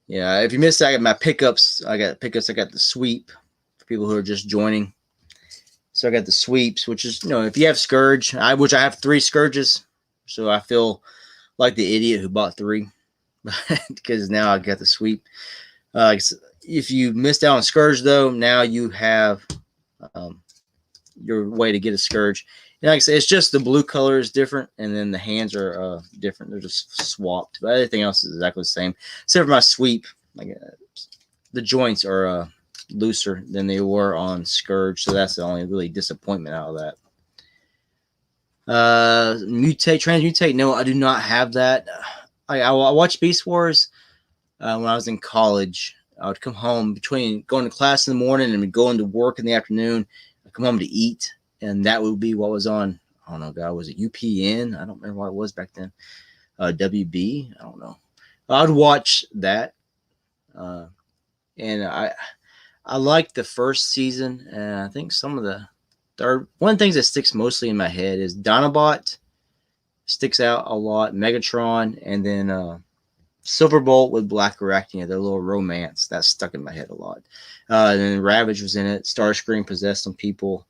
Yeah, if you missed, I got my pickups. I got the sweep for people who are just joining. So I got the sweeps, which is, if you have Scourge, which I have 3 Scourges, so I feel like the idiot who bought 3 because now I got the sweep. If you missed out on Scourge, though, now you have your way to get a Scourge. And like I said, it's just the blue color is different, and then the hands are different. They're just swapped, but everything else is exactly the same, except for my sweep. The joints are looser than they were on Scourge, so that's the only really disappointment out of that. Transmutate. No, I do not have that. I watched Beast Wars when I was in college. I would come home between going to class in the morning and going to work in the afternoon. I'd come home to eat, and that would be what was on. I don't know, God, was it UPN? I don't remember what it was back then. WB? I don't know. I'd watch that, and I liked the first season, and I think some of the third. One of the things that sticks mostly in my head is Dinobot sticks out a lot, Megatron, and then Silverbolt with Black Arachnia, their little romance. That stuck in my head a lot. And then Ravage was in it. Starscream possessed some people.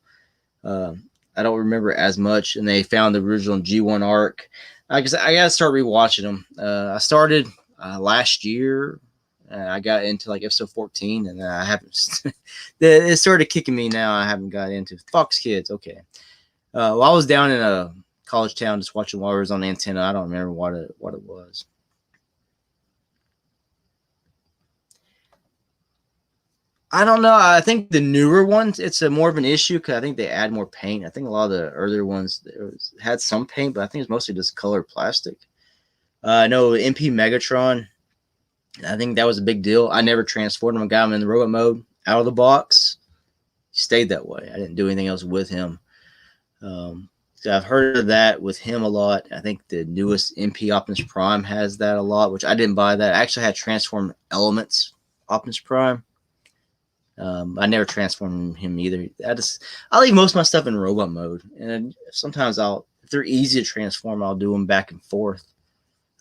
I don't remember as much, and they found the original G1 arc. I got to start rewatching them. I started last year. I got into like episode 14, and I haven't. It's sort of kicking me now. I haven't got into Fox Kids. Okay. Well, I was down in a college town just watching while I was on the antenna. I don't remember what it was. I don't know. I think the newer ones, it's more of an issue because I think they add more paint. I think a lot of the earlier ones had some paint, but I think it's mostly just colored plastic. I know MP Megatron. I think that was a big deal. I never transformed him. I got him in the robot mode out of the box. He stayed that way. I didn't do anything else with him. So I've heard of that with him a lot. I think the newest MP Optimus Prime has that a lot, which I didn't buy that. I actually had Transform Elements Optimus Prime. I never transform him either. I leave most of my stuff in robot mode, and sometimes if they're easy to transform, I'll do them back and forth.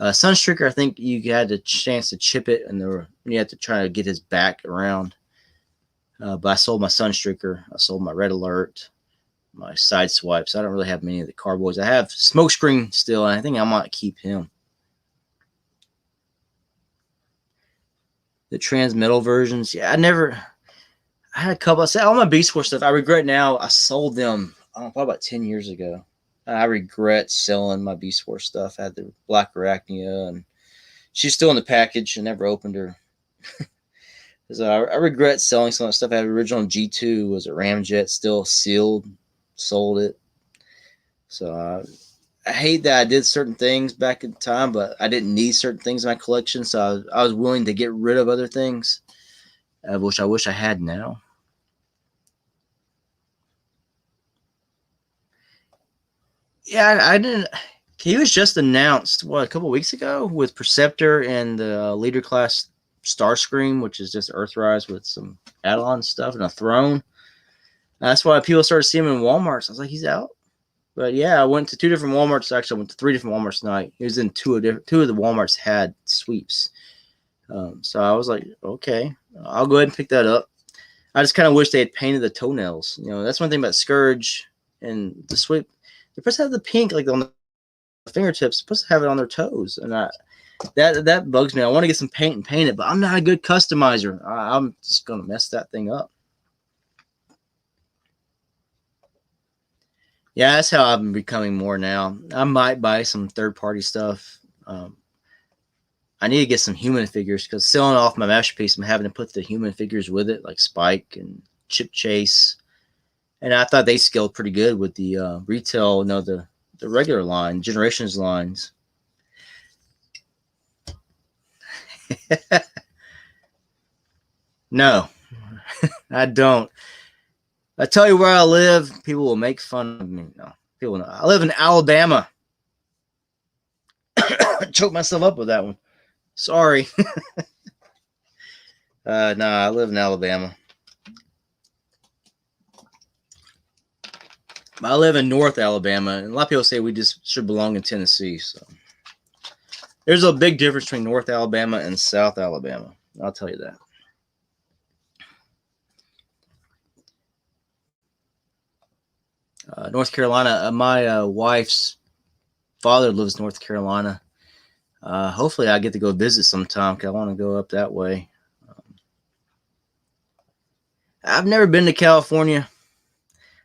Sunstreaker, I think you had a chance to chip it, and you had to try to get his back around. But I sold my Sunstreaker. I sold my Red Alert, my Side Swipes. I don't really have many of the Carboys. I have Smokescreen still, and I think I might keep him. The Transmetal versions, yeah, I had a couple. I said all my Beast Wars stuff. I regret now. I sold them. Probably about 10 years ago. I regret selling my Beast Wars stuff. I had the Black Arachnia, and she's still in the package. I never opened her. So I regret selling some of the stuff. I had original G2 was a Ramjet, still sealed. Sold it. So I hate that I did certain things back in time, but I didn't need certain things in my collection. So I was willing to get rid of other things, which I wish I had now. Yeah, I didn't. He was just announced a couple weeks ago with Perceptor and the leader class Starscream, which is just Earthrise with some add-on stuff and a throne. That's why people started seeing him in Walmarts. I was like, he's out. But yeah, I went to 2 different Walmarts. Actually, I went to 3 different Walmarts tonight. He was in 2 of the Walmarts had sweeps. So I was like, okay, I'll go ahead and pick that up. I just kind of wish they had painted the toenails. You know, that's one thing about Scourge and the sweep. They're supposed to have the pink like on the fingertips. Supposed to have it on their toes, and that bugs me. I want to get some paint and paint it, but I'm not a good customizer. I'm just gonna mess that thing up. Yeah, that's how I've been becoming more now. I might buy some third-party stuff. I need to get some human figures because selling off my masterpiece, I'm having to put the human figures with it, like Spike and Chip Chase. And I thought they scaled pretty good with the retail, the regular line, Generations lines. No, I don't. I tell you where I live, people will make fun of me. No, people know. I live in Alabama. Choked myself up with that one. Sorry. No, I live in Alabama. I live in North Alabama, and a lot of people say we just should belong in Tennessee. So there's a big difference between North Alabama and South Alabama. I'll tell you that. North Carolina. My wife's father lives in North Carolina. Hopefully I get to go visit sometime because I want to go up that way. I've never been to California.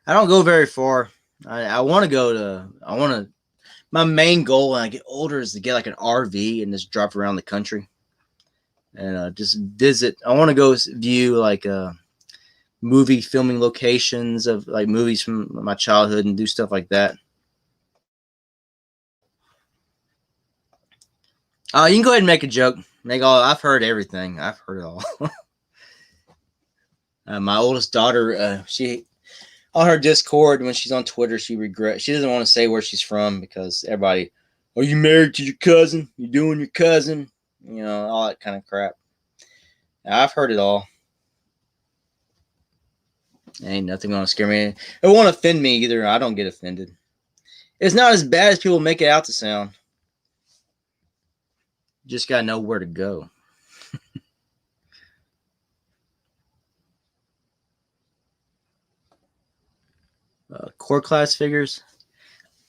I don't go very far. I want to go to, my main goal when I get older is to get like an RV and just drop around the country and just visit. I want to go view like movie filming locations of like movies from my childhood and do stuff like that. You can go ahead and make a joke. I've heard everything. I've heard it all. My oldest daughter, she on her Discord when she's on Twitter, she doesn't want to say where she's from because everybody, are you married to your cousin? You doing your cousin? You know, all that kind of crap. I've heard it all. Ain't nothing gonna scare me. It won't offend me either. I don't get offended. It's not as bad as people make it out to sound. You just gotta know where to go. Core class figures.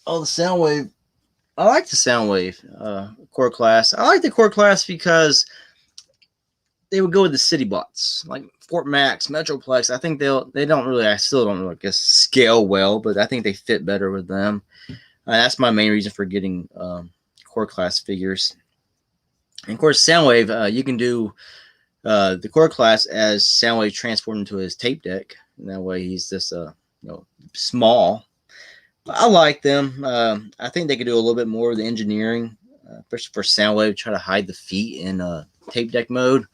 Oh, the Soundwave. I like the Soundwave core class. I like the core class because they would go with the city bots like Fort Max, Metroplex. I think they don't really. I still don't really guess scale well, but I think they fit better with them. That's my main reason for getting core class figures. And of course, Soundwave, you can do the core class as Soundwave transformed into his tape deck. And that way, he's just small. I like them. I think they could do a little bit more of the engineering, especially for Soundwave, try to hide the feet in tape deck mode.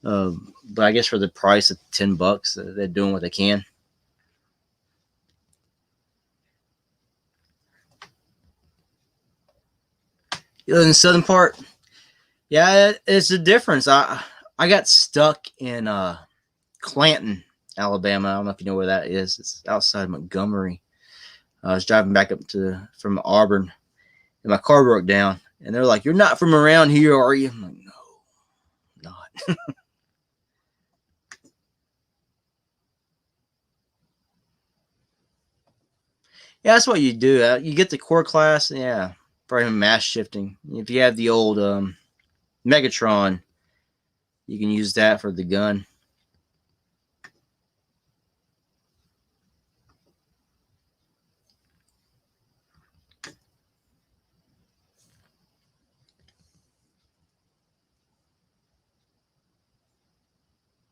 But I guess for the price of $10, they're doing what they can. You live in the southern part? Yeah, it's a difference. I got stuck in Clanton, Alabama. I don't know if you know where that is. It's outside Montgomery. I was driving back up from Auburn, and my car broke down. And they're like, "You're not from around here, are you?" I'm like, "No, I'm not." Yeah, that's what you do. You get the core class, yeah, for him mass shifting. If you have the old Megatron, you can use that for the gun.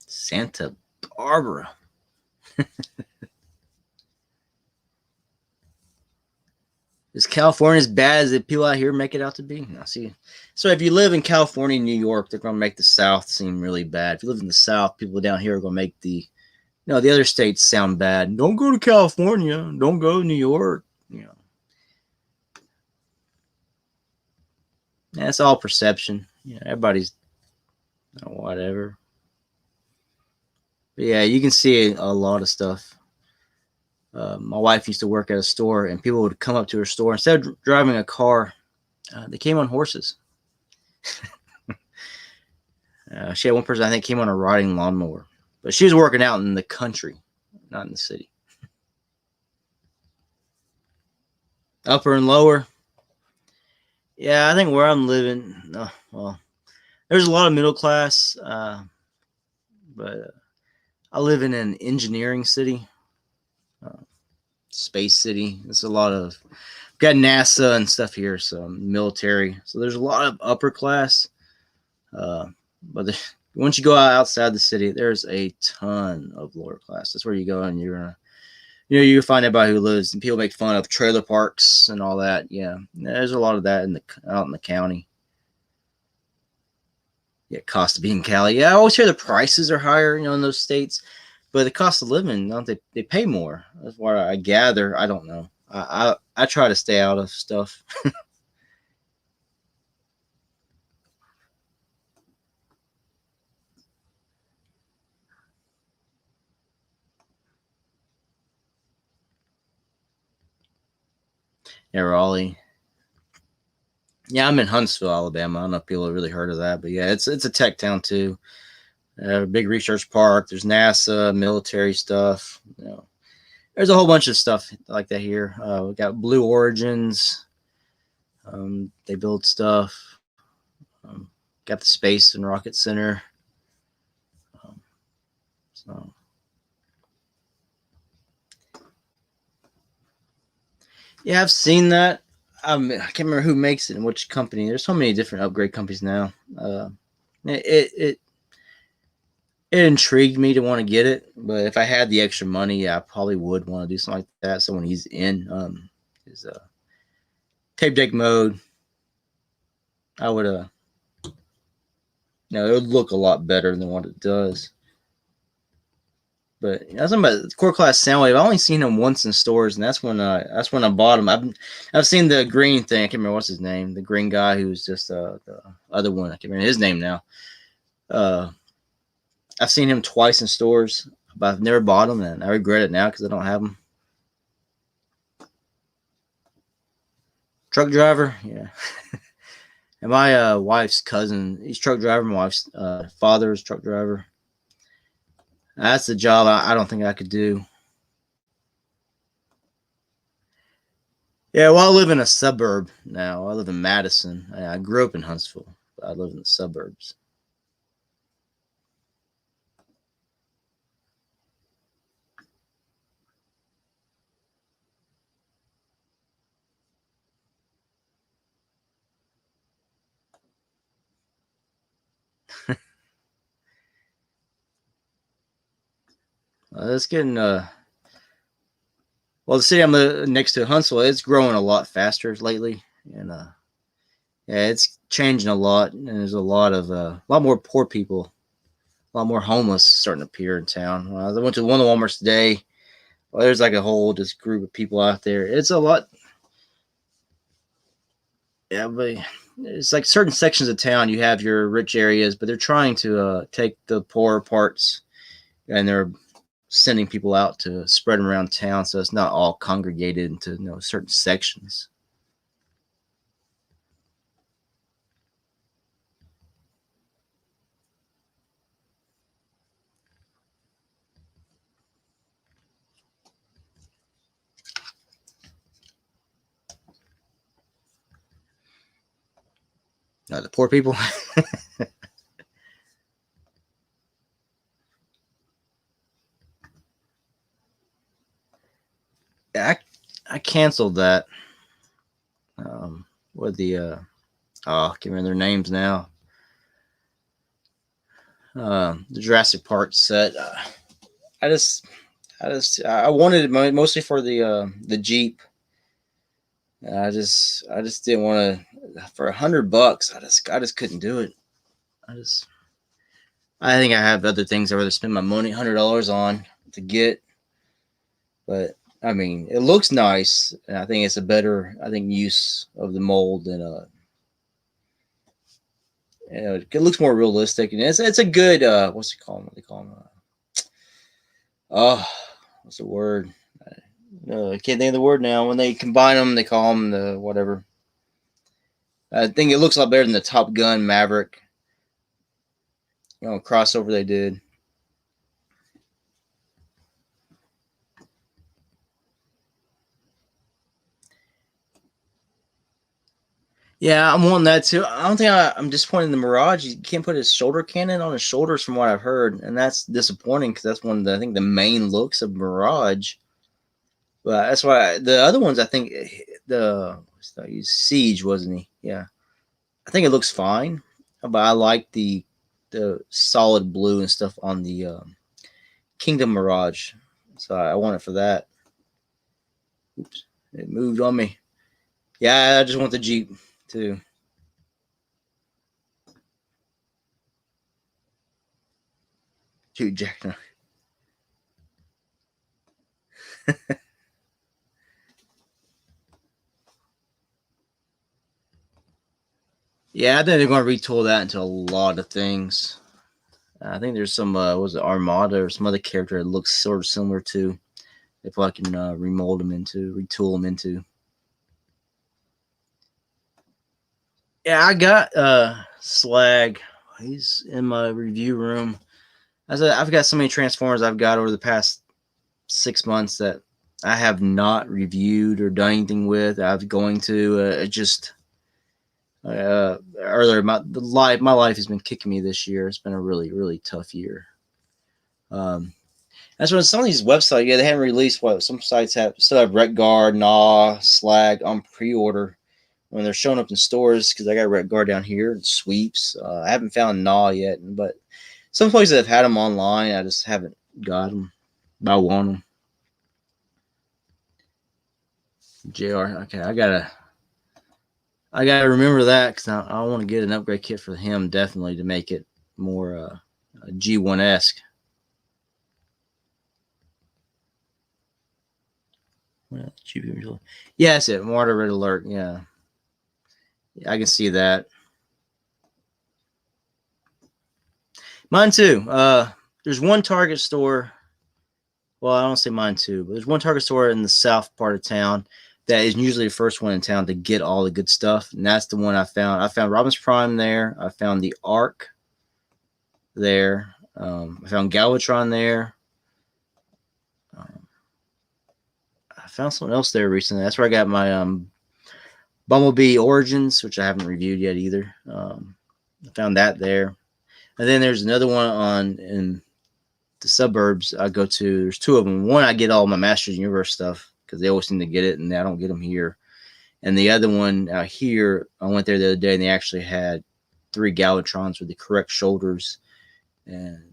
Santa Barbara. Is California as bad as the people out here make it out to be? No, see. So if you live in California, New York, they're going to make the South seem really bad. If you live in the South, people down here are going to make the other states sound bad. Don't go to California. Don't go to New York. That's all perception. Everybody's whatever. But yeah, you can see a lot of stuff. My wife used to work at a store, and people would come up to her store instead of driving a car. They came on horses. She had one person I think came on a riding lawnmower, but she was working out in the country, not in the city. Upper and lower. Yeah, I think where I'm living, well, there's a lot of middle class, but I live in an engineering city, space city. There's a lot of got NASA and stuff here, so military. So there's a lot of upper class, but once you go outside the city, there's a ton of lower class. That's where you go, and you're gonna, you find everybody who lives, and people make fun of trailer parks and all that. Yeah, there's a lot of that out in the county. Yeah, cost of being Cali. Yeah, I always hear the prices are higher, in those states, but the cost of living, they pay more. That's what I gather. I don't know. I try to stay out of stuff. Yeah, Raleigh. Yeah, I'm in Huntsville, Alabama. I don't know if people have really heard of that, but yeah, it's a tech town too. A big research park. There's NASA, military stuff. There's a whole bunch of stuff like that here. We got Blue Origins. They build stuff. Got the Space and Rocket Center. So yeah, I've seen that. I can't remember who makes it and which company. There's so many different upgrade companies now. It intrigued me to want to get it, but if I had the extra money, I probably would want to do something like that. So when he's in his tape deck mode, I would it would look a lot better than what it does. But that's about the core class Soundwave. I've only seen him once in stores, and that's when I bought him. I've seen the green thing. I can't remember what's his name. The green guy who's just the other one. I can't remember his name now. I've seen him twice in stores, but I've never bought him, and I regret it now because I don't have him. Truck driver, yeah. And my wife's cousin, he's truck driver. My wife's father is truck driver. That's the job I don't think I could do. Yeah, well, I live in a suburb now. I live in Madison. I grew up in Huntsville, but I live in the suburbs. It's getting well, the city I'm next to, Huntsville, it's growing a lot faster lately, and yeah, it's changing a lot. And there's a lot more poor people, a lot more homeless starting to appear in town. I went to one of the Walmarts today. Well, there's like a whole just group of people out there. It's a lot. Yeah, but it's like certain sections of town. You have your rich areas, but they're trying to take the poorer parts, and they're sending people out to spread them around town, so it's not all congregated into certain sections. The poor people. I canceled that. With the I can't remember their names now. The Jurassic Park set. I wanted it mostly for the Jeep. I just didn't want to for $100. I just couldn't do it. I think I have other things I'd rather spend my money $100 on to get. But I mean, it looks nice, and I think it's a better use of the mold than It looks more realistic, and it's a good what's it called? What do they call them? Oh, what's the word? I can't think of the word now. When they combine them, they call them the whatever. I think it looks a lot better than the Top Gun Maverick, crossover they did. Yeah, I'm wanting that too. I don't think I'm disappointed in the Mirage. You can't put his shoulder cannon on his shoulders, from what I've heard, and that's disappointing because that's one of the, I think, the main looks of Mirage. But that's why the other ones, I think he's Siege, wasn't he? Yeah, I think it looks fine, but I like the solid blue and stuff on the Kingdom Mirage, so I want it for that. Oops, it moved on me. Yeah, I just want the Jeep too. Dude, Jack. Yeah, I think they're going to retool that into a lot of things. I think there's some, was it Armada or some other character that looks sort of similar to. If I can remold them into, retool them into. Yeah, I got Slag. He's in my review room. I've got so many Transformers I've got over the past 6 months that I have not reviewed or done anything with. I'm going to just earlier. My life has been kicking me this year. It's been a really, really tough year. That's when some of these websites, yeah, they haven't released what some sites still have Retguard, Gnaw, Slag on pre-order when they're showing up in stores, because I got Retguard down here and Sweeps. I haven't found Gnaw yet, but some places have had them online. I just haven't got them. But I want them. JR, okay, I gotta remember that, because I want to get an upgrade kit for him, definitely, to make it more G1-esque. Yeah, that's it. Water Red Alert. Yeah, I can see that. Mine too. There's one Target store. Well, I don't say mine too, but there's one Target store in the south part of town that is usually the first one in town to get all the good stuff, and that's the one I found. I found Rodimus Prime there. I found the Arc there. I found Galvatron there. I found something else there recently. That's where I got my Bumblebee Origins, which I haven't reviewed yet either. I found that there. And then there's another one in the suburbs I go to. There's two of them. One, I get all my Masters Universe stuff because they always seem to get it, and I don't get them here. And the other one out here, I went there the other day, and they actually had 3 Galvatrons with the correct shoulders. And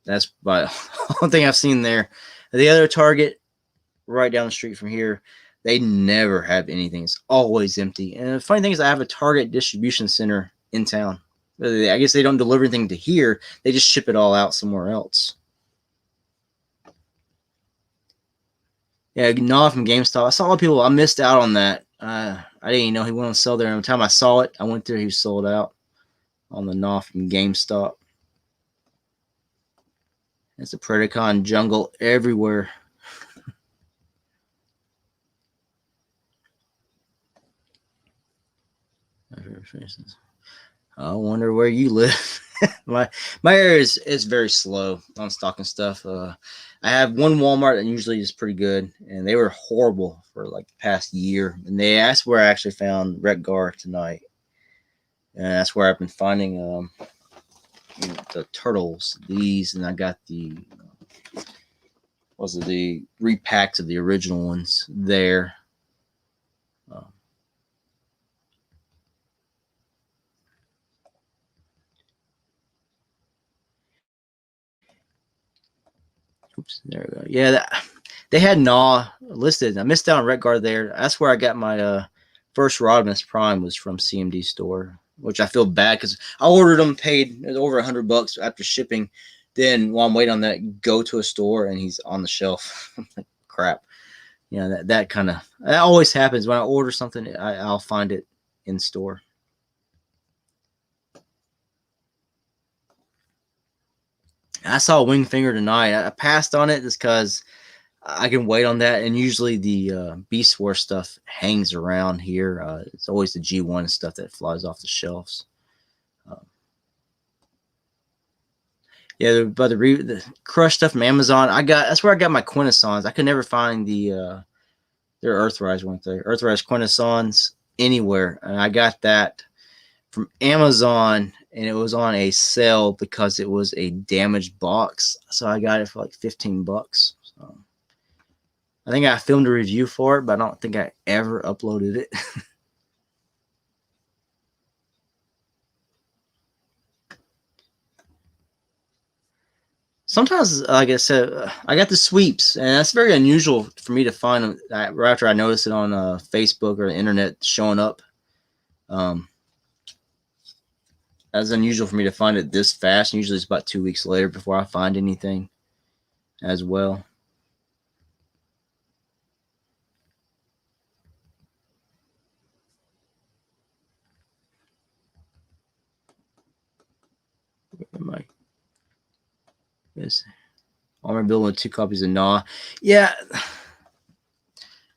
that's about the only thing I've seen there. The other Target right down the street from here, they never have anything. It's always empty. And the funny thing is, I have a Target distribution center in town. I guess they don't deliver anything to here. They just ship it all out somewhere else. Yeah, Gnaw from GameStop. I saw a lot of people. I missed out on that. I didn't even know he went on sale there. And the time I saw it, I went there. He was sold out on the Gnaw from GameStop. It's a Predacon jungle everywhere. I wonder where you live. my area is very slow on stocking stuff. I have one Walmart that usually is pretty good, and they were horrible for like the past year. And that's where I actually found Retgar tonight, and that's where I've been finding the turtles. These, and I got the repacks of the original ones there. Oops, there we go. Yeah, they had Gnaw listed. I missed out on Retguard there. That's where I got my first Rodimus Prime, was from CMD store, which I feel bad because I ordered them, paid over $100 after shipping. Then while I'm waiting on that, go to a store and he's on the shelf. Like, crap. You know, that kind of, that always happens when I order something. I'll find it in store. I saw Wing Finger tonight. I passed on it just because I can wait on that. And usually the Beast Wars stuff hangs around here. It's always the G1 stuff that flies off the shelves. Yeah, but the Crush stuff from Amazon, that's where I got my Quintessons. I could never find their Earthrise, weren't they? Earthrise Quintessons anywhere, and I got that from Amazon, and it was on a sale because it was a damaged box. So I got it for like $15. So I think I filmed a review for it, but I don't think I ever uploaded it. Sometimes, like I said, I got the sweeps, and that's very unusual for me to find them right after I noticed it on Facebook or the internet showing up. That's unusual for me to find it this fast. Usually it's about 2 weeks later before I find anything as well. Yes. Armor build with 2 copies of Gnaw. Yeah,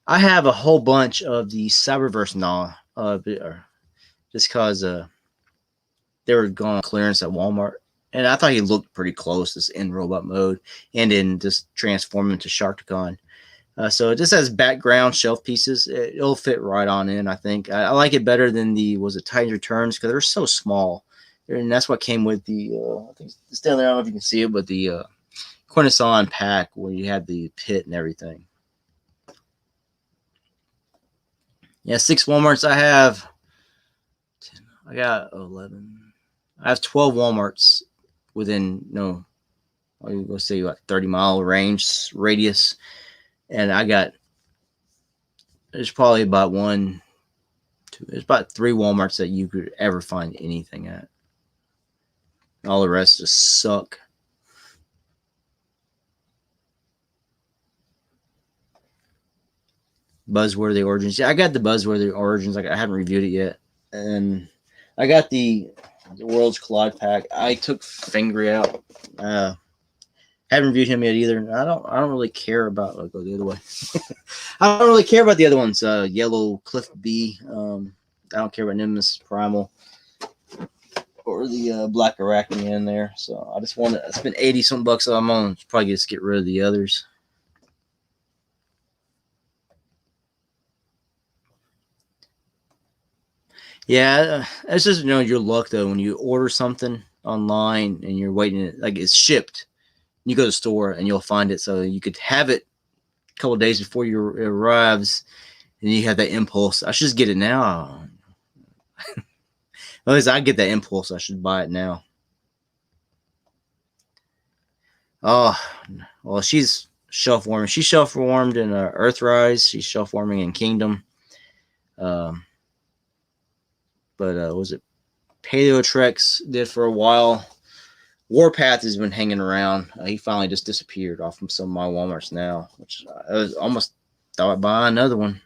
I have a whole bunch of the Cyberverse Gnaw, just because they were going on clearance at Walmart, and I thought he looked pretty close this in robot mode and in just transform into Sharkticon. So it just has background shelf pieces. It'll fit right on in, I think. I like it better than the Titan's Returns because they're so small, and that's what came with the. I think it's down there. I don't know if you can see it, but the Quintesson pack where you had the pit and everything. Yeah, 6 Walmarts. I got 11. I have 12 Walmarts within let's say what 30-mile range radius, and there's probably about there's about 3 Walmarts that you could ever find anything at. All the rest just suck. Buzzworthy Origins. Yeah, I got the Buzzworthy Origins. I haven't reviewed it yet, and I got the Worlds Collide pack. I took Fingry out. Haven't reviewed him yet either. I don't really care about. I'll go the other way. I don't really care about the other ones. Yellow Cliff B. I don't care about Nemesis Primal or the Black Arachne in there. So I just want to spend 80 some bucks on them. Probably just get rid of the others. Yeah, it's just your luck though. When you order something online and you're waiting, like it's shipped, you go to the store and you'll find it. So you could have it a couple of days before it arrives, and you have that impulse. I should just get it now. At least I get that impulse. I should buy it now. Oh, well, she's shelf warming. She's shelf warmed in Earthrise. She's shelf warming in Kingdom. But was it Paleotrex did for a while? Warpath has been hanging around. He finally just disappeared off from some of my Walmarts now, which I was almost thought I'd buy another one.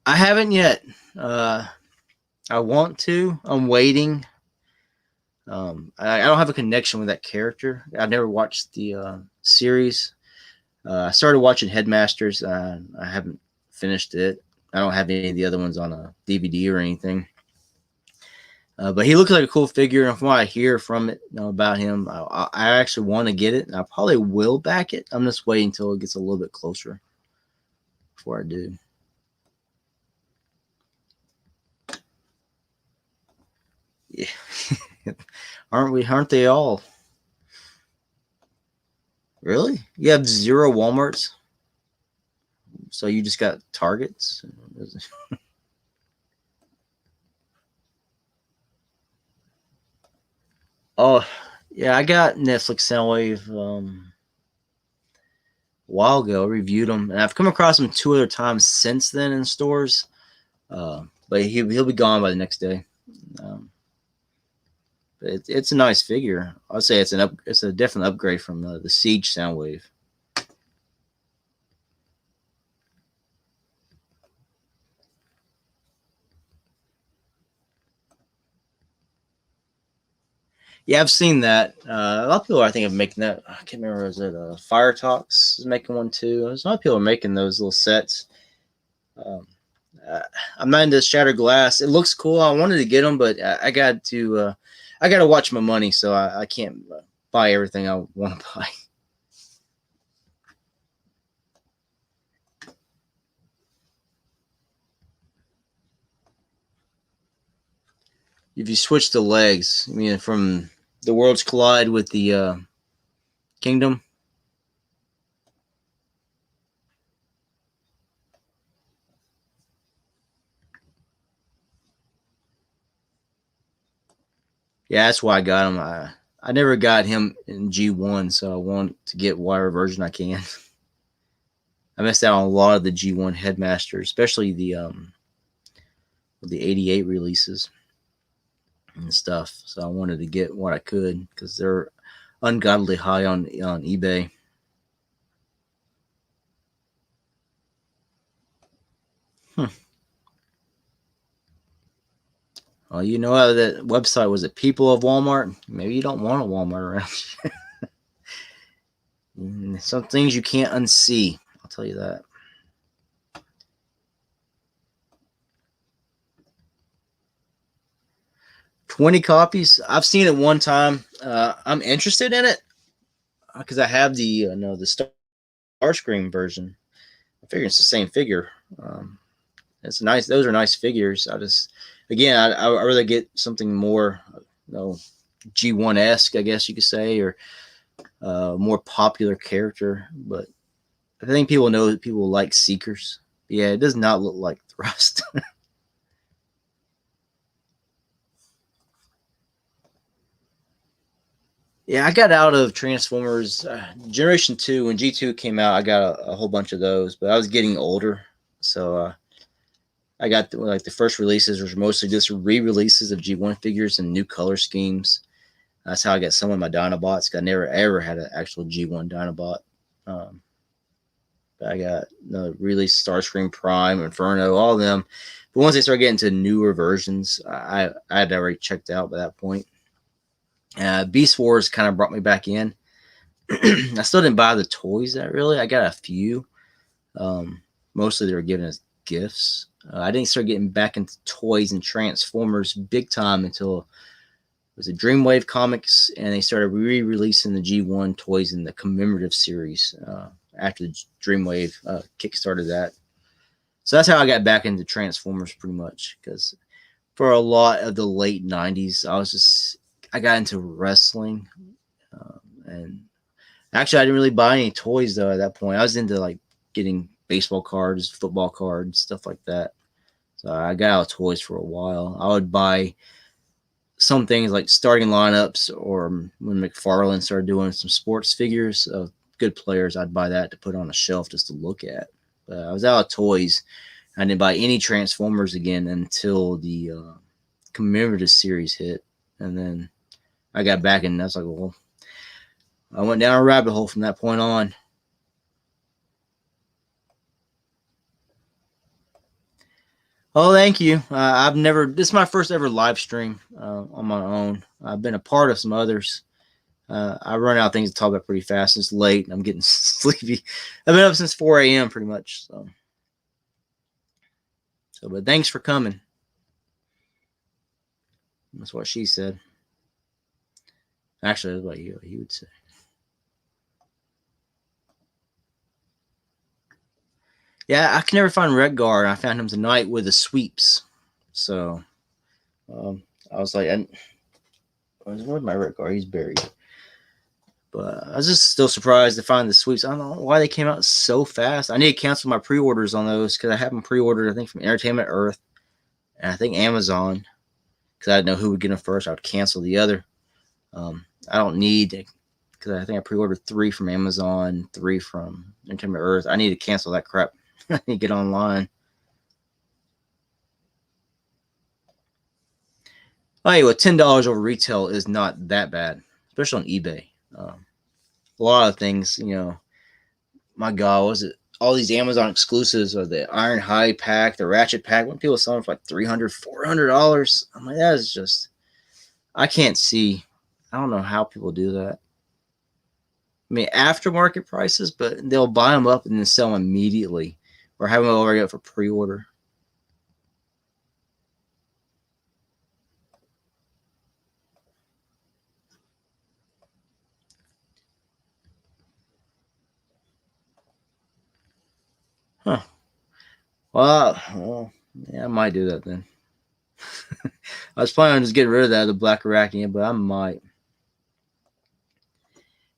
I haven't yet. I want to. I'm waiting. I don't have a connection with that character. I never watched the series. I started watching Headmasters. I haven't finished it. I don't have any of the other ones on a DVD or anything. But he looks like a cool figure, and from what I hear from it about him, I actually want to get it. And I probably will back it. I'm just waiting until it gets a little bit closer before I do. Yeah. Aren't they all? Really? You have 0 Walmarts? So you just got Targets? Oh, yeah, I got Netflix Soundwave a while ago. Reviewed them, and I've come across them 2 other times since then in stores. But he'll be gone by the next day. But it's a nice figure. I'd say it's a definite upgrade from the Siege Soundwave. Yeah, I've seen that. A lot of people, I think, are making that. I can't remember. Is it Fire Talks is making one too? There's a lot of people are making those little sets. Um, uh, I'm not into Shattered Glass. It looks cool. I wanted to get them, but I got to. I got to watch my money, so I can't buy everything I want to buy. If you switch the legs, I mean, from the Worlds Collide with the Kingdom. Yeah, that's why I got him. I never got him in G1, so I want to get whatever version I can. I missed out on a lot of the G1 Headmasters, especially the 88 releases and stuff. So I wanted to get what I could because they're ungodly high on eBay. Well, you know that website was it People of Walmart? Maybe you don't want a Walmart around you. Some things you can't unsee. I'll tell you that. $20 copies. I've seen it one time. I'm interested in it because I have the the Starscream version. I figure it's the same figure. It's nice. Those are nice figures. I just, again, I rather get something more, G1-esque, I guess you could say, or more popular character. But I think people know that people like Seekers. Yeah, it does not look like Thrust. Yeah, I got out of Transformers Generation 2 when G2 came out. I got a whole bunch of those, but I was getting older, so I got the first releases were mostly just re-releases of G1 figures and new color schemes. That's how I got some of my Dinobots. I never ever had an actual G1 Dinobot. But I got the release Starscream Prime, Inferno, all of them. But once they start getting to newer versions, I had already checked out by that point. Beast Wars kind of brought me back in. I still didn't buy the toys that really. I got a few. Mostly they were given as gifts. I didn't start getting back into toys and Transformers big time until it was a Dreamwave Comics, and they started re-releasing the G1 toys in the commemorative series after the Dreamwave kickstarted that. So that's how I got back into Transformers pretty much, because for a lot of the late 90s, I got into wrestling. And actually, I didn't really buy any toys, though, at that point. I was into, like, getting baseball cards, football cards, stuff like that. So I got out of toys for a while. I would buy some things like starting lineups, or when McFarlane started doing some sports figures of good players, I'd buy that to put on a shelf just to look at. But I was out of toys. I didn't buy any Transformers again until the commemorative series hit. And then I got back, and that's like, well, I went down a rabbit hole from that point on. Oh, thank you. This is my first ever live stream on my own. I've been a part of some others. I run out of things to talk about pretty fast. It's late, and I'm getting sleepy. I've been up since 4 a.m. pretty much. But thanks for coming. That's what she said. Actually, that's what he would say. Yeah, I can never find Redguard. I found him tonight with the sweeps. So I was like, where's my Redguard? He's buried. But I was just still surprised to find the sweeps. I don't know why they came out so fast. I need to cancel my pre-orders on those because I have them pre-ordered, I think, from Entertainment Earth and I think Amazon, because I didn't know who would get them first. I would cancel the other. I don't need, because I think I pre-ordered 3 from Amazon, 3 from Entertainment Earth. I need to cancel that crap. I need to get online. Anyway, $10 over retail is not that bad, especially on eBay. A lot of things, my God, was it all these Amazon exclusives, or the Iron High pack, the Ratchet pack, when people sell them for like $300, $400. I'm like, that is just, I can't see I don't know how people do that. I mean, aftermarket prices, but they'll buy them up and then sell them immediately, or have them already up for pre-order. Huh. Well, yeah, I might do that then. I was planning on just getting rid of that, the black arachnia, but I might.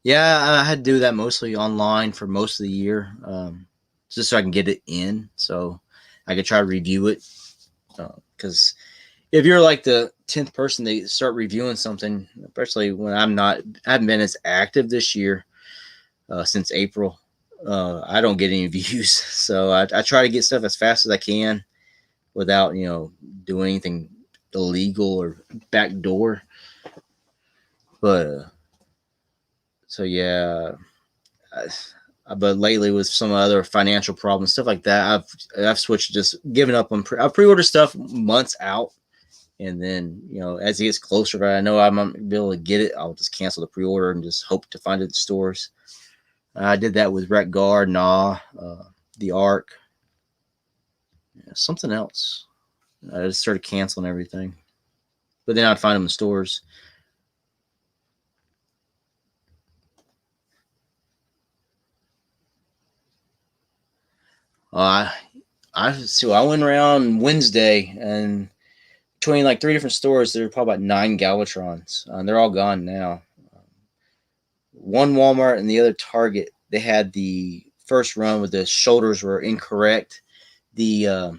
Yeah, I had to do that mostly online for most of the year, just so I can get it in, so I could try to review it. Because if you're like the 10th person to start reviewing something, especially when I haven't been as active this year since April, I don't get any views. So I try to get stuff as fast as I can without doing anything illegal or backdoor. But so yeah, but lately with some other financial problems, stuff like that, I've switched to just giving up on I pre-order stuff months out, and then as it gets closer, but I know I'm not gonna be able to get it, I'll just cancel the pre-order and just hope to find it in stores. I did that with Wreck Guard, the Ark, something else. I just started canceling everything, but then I'd find them in stores. Uh, I went around Wednesday, and between like 3 different stores, there were probably about 9 Galvatrons. They're all gone now. One Walmart and the other Target, they had the first run with the shoulders were incorrect. The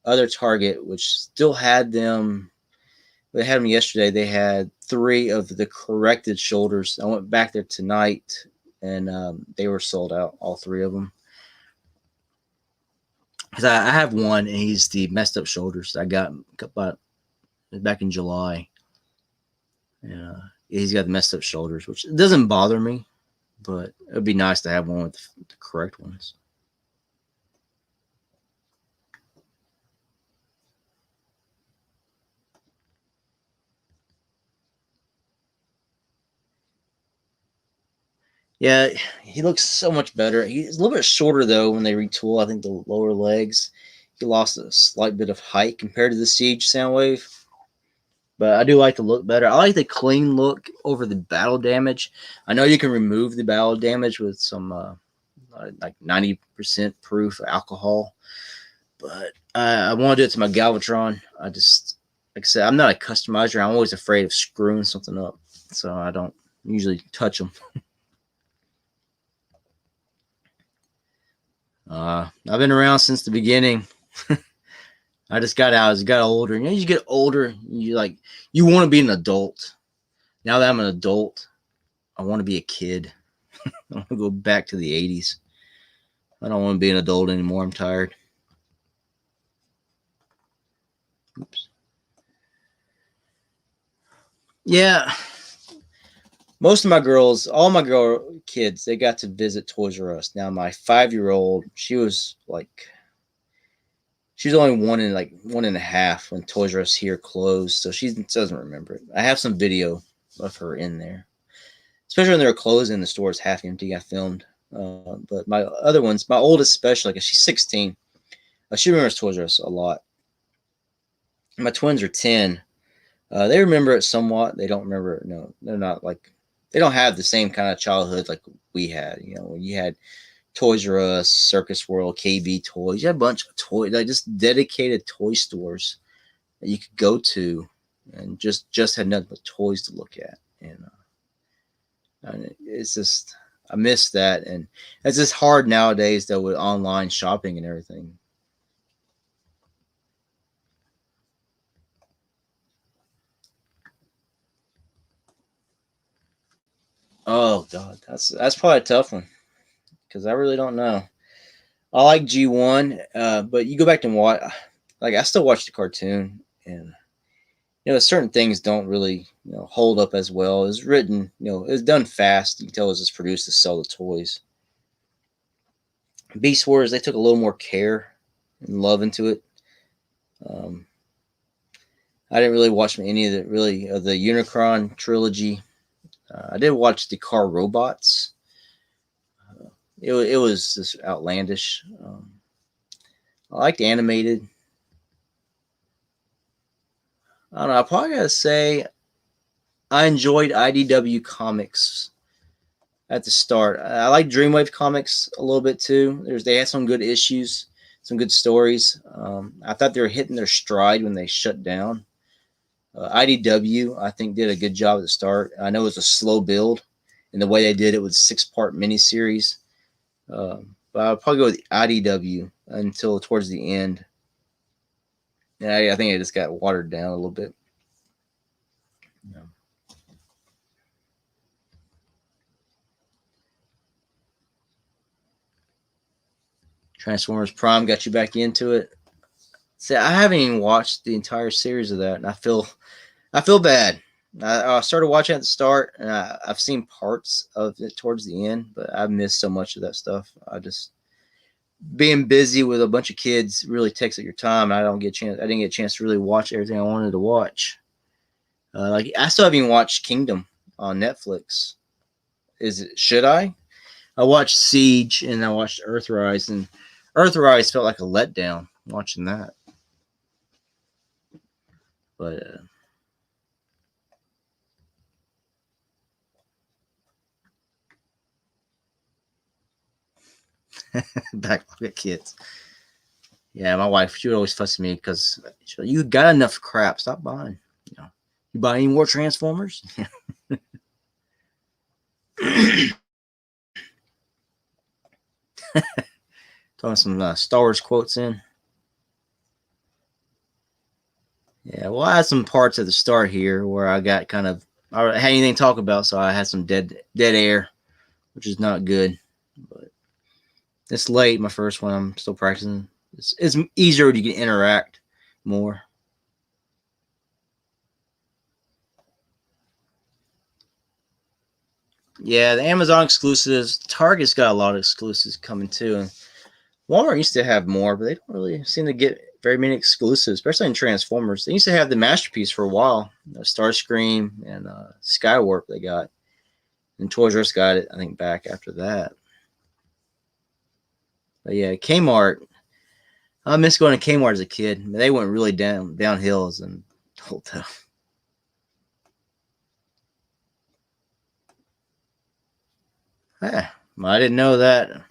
other Target, which still had them, they had them yesterday. They had 3 of the corrected shoulders. I went back there tonight, and they were sold out, all 3 of them. Because I have one, and he's the messed up shoulders I got about back in July. Yeah, he's got the messed up shoulders, which doesn't bother me, but it'd be nice to have one with the correct ones. Yeah, he looks so much better. He's a little bit shorter though when they retool. I think the lower legs, he lost a slight bit of height compared to the Siege Soundwave. But I do like the look better. I like the clean look over the battle damage. I know you can remove the battle damage with some like 90% proof alcohol, but I want to do it to my Galvatron. I just, like I said, I'm not a customizer. I'm always afraid of screwing something up, so I don't usually touch them. I've been around since the beginning. I just got out. As I got older, you get older, you want to be an adult. Now that I'm an adult, I want to be a kid. I want to go back to the 80s. I don't want to be an adult anymore. I'm tired. Oops. Yeah. Most of my girls, all my girl kids, they got to visit Toys R Us. Now my 5-year-old, she was only 1.5 when Toys R Us here closed, so she doesn't remember it. I have some video of her in there, especially when they were closing. The store is half empty. I filmed, but my other ones, my oldest especially, because she's 16, she remembers Toys R Us a lot. My twins are 10. They remember it somewhat. They don't remember it. No, they're not they don't have the same kind of childhood like we had. When you had Toys R Us, Circus World, KB Toys. You had a bunch of toys, like just dedicated toy stores that you could go to, and just had nothing but toys to look at. And it's just, I miss that, and it's just hard nowadays though with online shopping and everything. Oh God, that's probably a tough one because I really don't know. I like G1, but you go back and watch. Like I still watch the cartoon, and certain things don't really hold up as well. It's written, it's done fast. You can tell it was just produced to sell the toys. Beast Wars, they took a little more care and love into it. Um, I didn't really watch any of the Unicron trilogy. I did watch the Car Robots. It was just outlandish. I liked animated. I don't know. I probably gotta say I enjoyed IDW comics at the start. I like Dreamwave comics a little bit too. They had some good issues, some good stories. I thought they were hitting their stride when they shut down. IDW, I think, did a good job at the start. I know it was a slow build, and the way they did it was a 6-part miniseries. But I'll probably go with IDW until towards the end. Yeah, I think it just got watered down a little bit. Yeah. Transformers Prime got you back into it. See, I haven't even watched the entire series of that, and I feel bad. I started watching at the start, and I've seen parts of it towards the end, but I've missed so much of that stuff. I just being busy with a bunch of kids really takes up your time. I didn't get a chance to really watch everything I wanted to watch. Like I still haven't even watched Kingdom on Netflix. Should I? I watched Siege and I watched Earthrise, and Earthrise felt like a letdown watching that. But backlog of kids. Yeah, my wife, she would always fuss at me because you got enough crap. Stop buying. You buy any more Transformers? Throwing some Star Wars quotes in. Yeah, well, I had some parts at the start here where I got I had anything to talk about, so I had some dead air, which is not good. But it's late, my first one. I'm still practicing. It's easier when you can interact more. Yeah, the Amazon exclusives. Target's got a lot of exclusives coming too. And Walmart used to have more, but they don't really seem to get very many exclusives, especially in Transformers. They used to have the Masterpiece for a while, Starscream and Skywarp they got. And Toys R Us got it, I think, back after that. But yeah, Kmart. I miss going to Kmart as a kid. They went really downhill as an adult. Yeah, I didn't know that.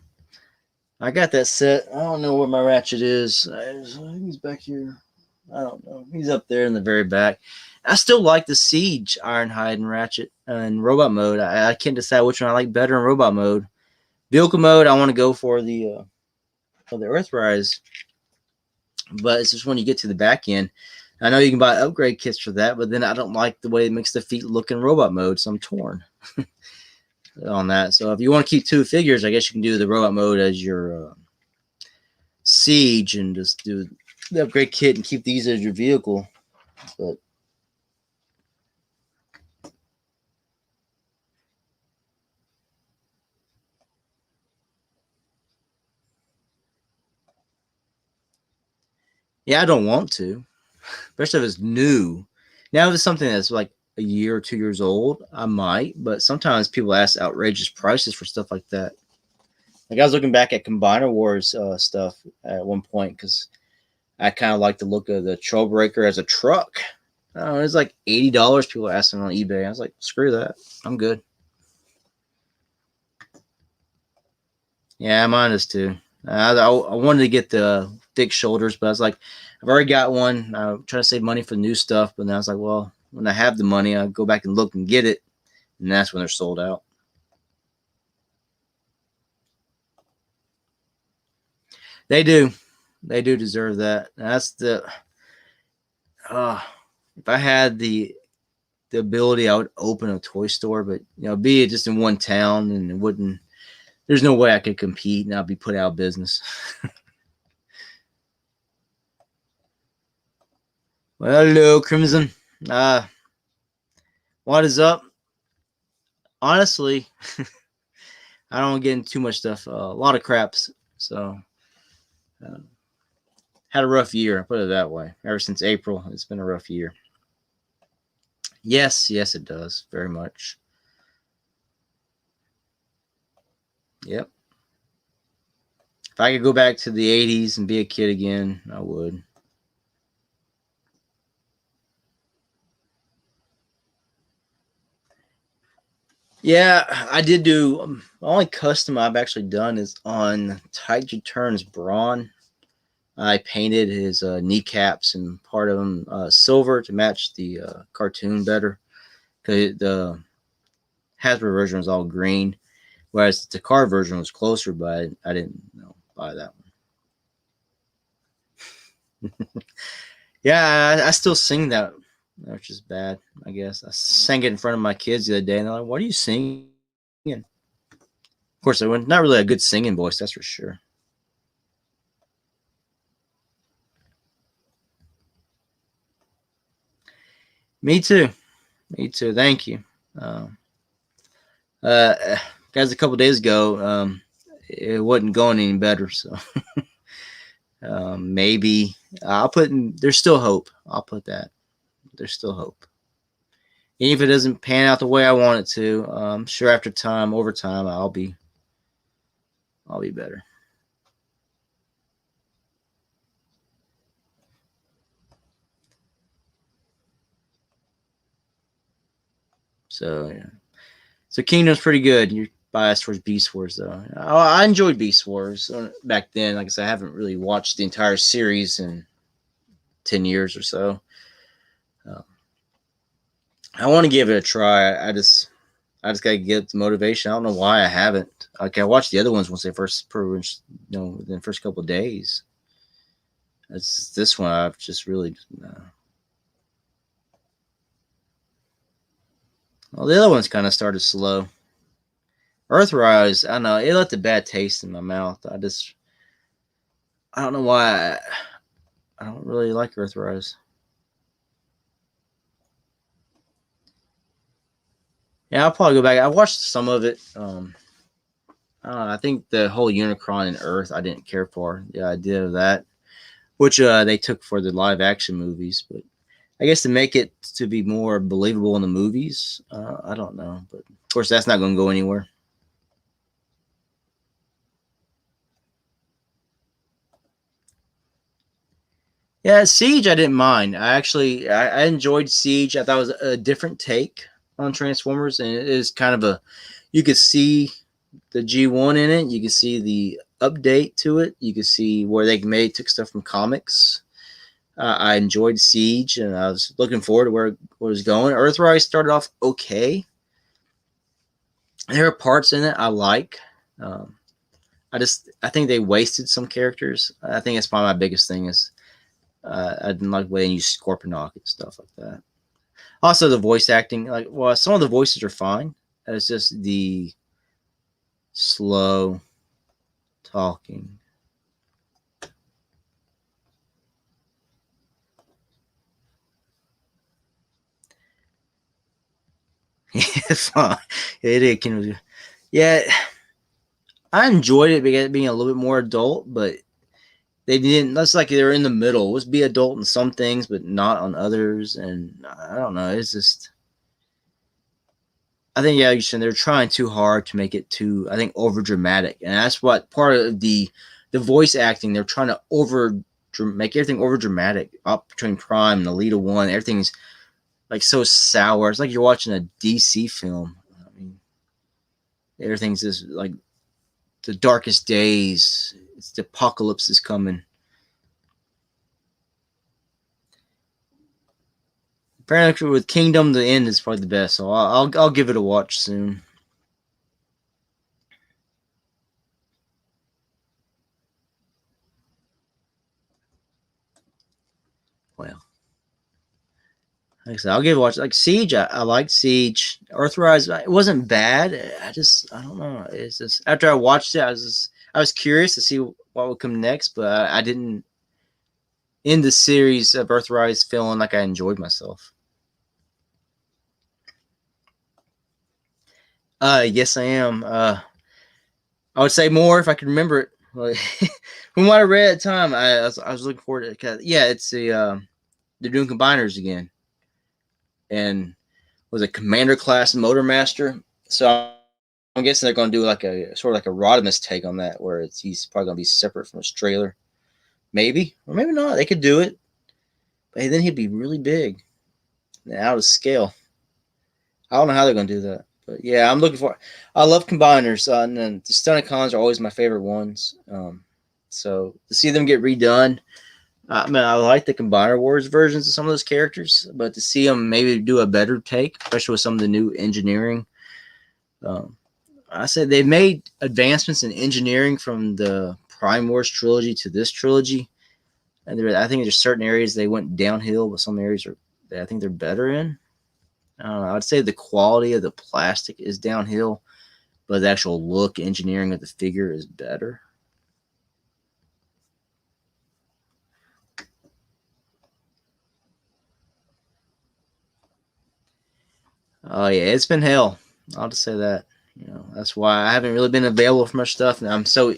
I got that set. I don't know where my Ratchet is. He's back here. I don't know. He's up there in the very back. I still like the Siege Ironhide and Ratchet in robot mode. I can't decide which one I like better in robot mode. Vehicle mode, I want to go for the Earthrise, but it's just when you get to the back end. I know you can buy upgrade kits for that, but then I don't like the way it makes the feet look in robot mode, so I'm torn on that. So if you want to keep 2 figures, I guess you can do the robot mode as your Siege and just do the upgrade kit and keep these as your vehicle. But yeah, I don't want to, especially if it's new. Now, if it's something that's like a year or 2 years old, I might. But sometimes people ask outrageous prices for stuff like that. Like I was looking back at Combiner Wars stuff at one point because I kind of like the look of the Trailbreaker as a truck. I don't know, it's like $80 people are asking on eBay. I was like, screw that. I'm good. Yeah, mine is too. I wanted to get the thick shoulders, but I was like, I've already got one. I'm trying to save money for new stuff, but then I was like, well, when I have the money, I'll go back and look and get it, and that's when they're sold out. They do deserve that. That's the. If I had the ability, I would open a toy store, but be it just in one town, and it wouldn't. There's no way I could compete, and I'd be put out of business. Well, hello, Crimson. What is up? Honestly, I don't get into too much stuff. A lot of craps. So, had a rough year. I'll put it that way. Ever since April, it's been a rough year. Yes, yes, it does very much. Yep. If I could go back to the '80s and be a kid again, I would. Yeah, I did do. The only custom I've actually done is on Tiger Turns Brawn. I painted his kneecaps and part of them silver to match the cartoon better. Cause the Hasbro version was all green, whereas the card version was closer, but I didn't buy that one. Yeah, I still sing that, which is bad, I guess. I sang it in front of my kids the other day, and they're like, "What are you singing?" Of course, I went not really a good singing voice, that's for sure. Me too. Me too. Thank you. Um, guys, a couple days ago, it wasn't going any better, so maybe I'll put. There's still hope. I'll put that. There's still hope. Even if it doesn't pan out the way I want it to, sure after time, over time, I'll be better. So yeah. So Kingdom's pretty good. You're biased towards Beast Wars though. I enjoyed Beast Wars back then. Like I said, I haven't really watched the entire series in 10 years or so. Uh, I want to give it a try. I just gotta get the motivation. I don't know why I haven't. Like I watched the other ones once they first, within the first couple of days. It's this one I've just really. Well, the other ones kind of started slow. Earthrise, I don't know, it left a bad taste in my mouth. I don't know why. I don't really like Earthrise. Yeah, I'll probably go back. I watched some of it. I don't know. I think the whole Unicron and Earth I didn't care for the idea of that, which they took for the live action movies. But I guess to make it to be more believable in the movies, I don't know. But of course, that's not going to go anywhere. Yeah, Siege I didn't mind. I enjoyed Siege. I thought it was a different take on Transformers, and it is kind of a you could see the G1 in it. You can see the update to it. You can see where they took stuff from comics. I enjoyed Siege, and I was looking forward to where it was going. Earthrise started off okay. There are parts in it I like. Um, I think they wasted some characters. I think that's probably my biggest thing is I didn't like the way they use Scorponok and stuff like that. Also, the voice acting, like, well, some of the voices are fine. It's just the slow talking. It's fine. It can. Yeah, I enjoyed it because being a little bit more adult, but they didn't. That's like they're in the middle. Let's be adult in some things, but not on others. And I don't know. It's just. I think yeah, they're trying too hard to make it too. I think over dramatic, and that's what part of the voice acting. They're trying to make everything over dramatic. Up between Prime and Alita One, everything's like so sour. It's like you're watching a DC film. I mean, everything's just like the darkest days. It's the apocalypse is coming. Apparently, with Kingdom, the end is probably the best. So I'll give it a watch soon. Well, like I said, I'll give it a watch. Like Siege, I like Siege. Earthrise, it wasn't bad. I don't know. It's just after I watched it, I was curious to see what would come next, but I didn't end the series of Earthrise feeling like I enjoyed myself. Yes, I am. I would say more if I could remember it. Like, from what I read at the time, I was looking forward to it. Yeah, it's they're doing combiners again, and was a Commander class Motormaster. So I'm guessing they're going to do like a sort of like a Rodimus take on that, where he's probably going to be separate from his trailer. Maybe, or maybe not. They could do it, but then he'd be really big and out of scale. I don't know how they're going to do that, but yeah, I'm looking for. I love combiners, and then the Stunticons are always my favorite ones. So to see them get redone, I mean, I like the Combiner Wars versions of some of those characters, but to see them maybe do a better take, especially with some of the new engineering. I said they've made advancements in engineering from the Prime Wars trilogy to this trilogy, and I think there's certain areas they went downhill, but some areas I think they're better in. I would say the quality of the plastic is downhill, but the actual look, engineering of the figure is better. Oh yeah, it's been hell. I'll just say that. That's why I haven't really been available for much stuff, and I'm so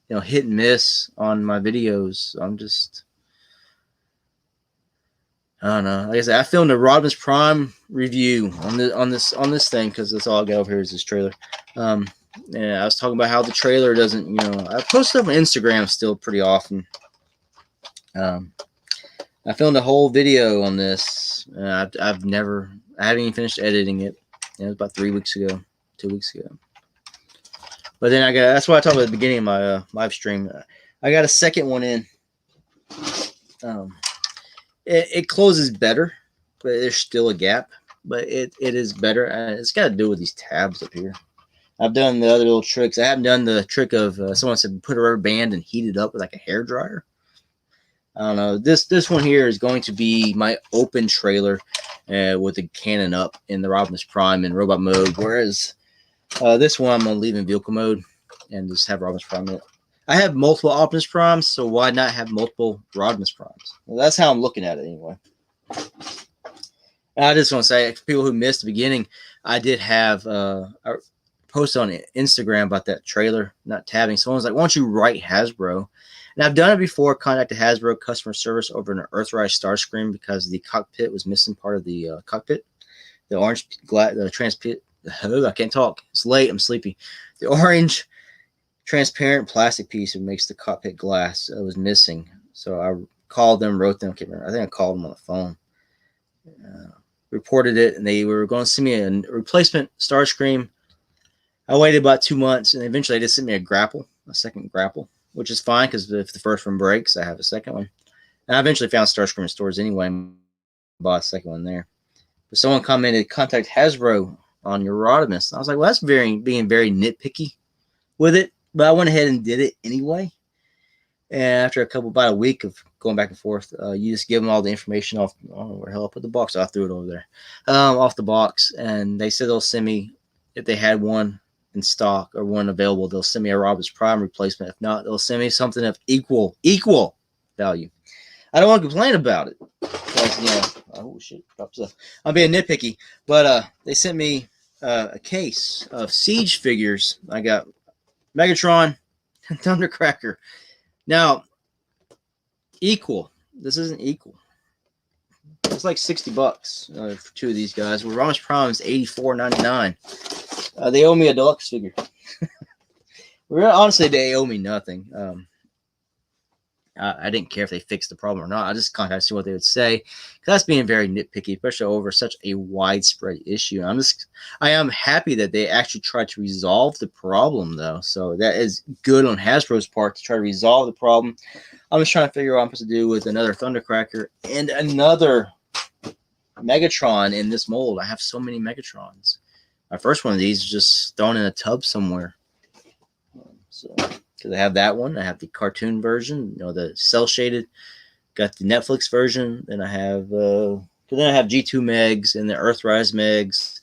hit and miss on my videos. I'm just, I don't know. Like I said, I filmed a Rodimus Prime review on this thing because that's all I got over here is this trailer. And I was talking about how the trailer doesn't, I post stuff on Instagram still pretty often. I filmed a whole video on this. I haven't even finished editing it. It was about 3 weeks ago, 2 weeks ago. But then that's why I talked about at the beginning of my live stream. I got a second one in. It closes better, but there's still a gap. But it is better. It's got to do with these tabs up here. I've done the other little tricks. I haven't done the trick of someone said put a rubber band and heat it up with like a hair dryer. I don't know. This one here is going to be my open trailer with the cannon up in the Rodimus Prime in robot mode, whereas this one I'm going to leave in vehicle mode and just have Rodimus Prime in it. I have multiple Optimus Primes, so why not have multiple Rodimus Primes? Well, that's how I'm looking at it anyway. And I just want to say, for people who missed the beginning, I did have a post on Instagram about that trailer not tabbing. Someone was like, why don't you write Hasbro? And I've done it before, contacted Hasbro customer service over an Earthrise Starscream because the cockpit was missing part of the cockpit. The orange the transparent, I can't talk. It's late, I'm sleepy. The orange transparent plastic piece that makes the cockpit glass was missing. So I called them, wrote them, I can't remember. I think I called them on the phone. Reported it, and they were going to send me a replacement Starscream. I waited about 2 months, and eventually they just sent me a second grapple, which is fine because if the first one breaks, I have a second one. And I eventually found Starscream in stores anyway and bought a second one there. But someone commented, contact Hasbro on your Rodimus. And I was like, well, that's being very nitpicky with it. But I went ahead and did it anyway. And after about a week of going back and forth, you just give them all the information off. I don't know where the hell I put the box. I threw it over there. Off the box. And they said they'll send me, if they had one in stock or one available, they'll send me a Rodimus Prime replacement. If not, they'll send me something of equal value. I don't want to complain about it. Oh shit, drop stuff. I'm being nitpicky, but they sent me a case of Siege figures. I got Megatron and Thundercracker. Now, equal. This isn't equal. It's like $60 for two of these guys. Well, Rodimus Prime is $84.99. They owe me a deluxe figure. Honestly, they owe me nothing. I didn't care if they fixed the problem or not. I just contacted to see what they would say. That's being very nitpicky, especially over such a widespread issue. I am happy that they actually tried to resolve the problem, though. So that is good on Hasbro's part to try to resolve the problem. I'm just trying to figure out what I'm supposed to do with another Thundercracker and another Megatron in this mold. I have so many Megatrons. My first one of these is just thrown in a tub somewhere. Because I have that one. I have the cartoon version, the cell shaded. Got the Netflix version. Then I have G2 Megs and the Earthrise Megs.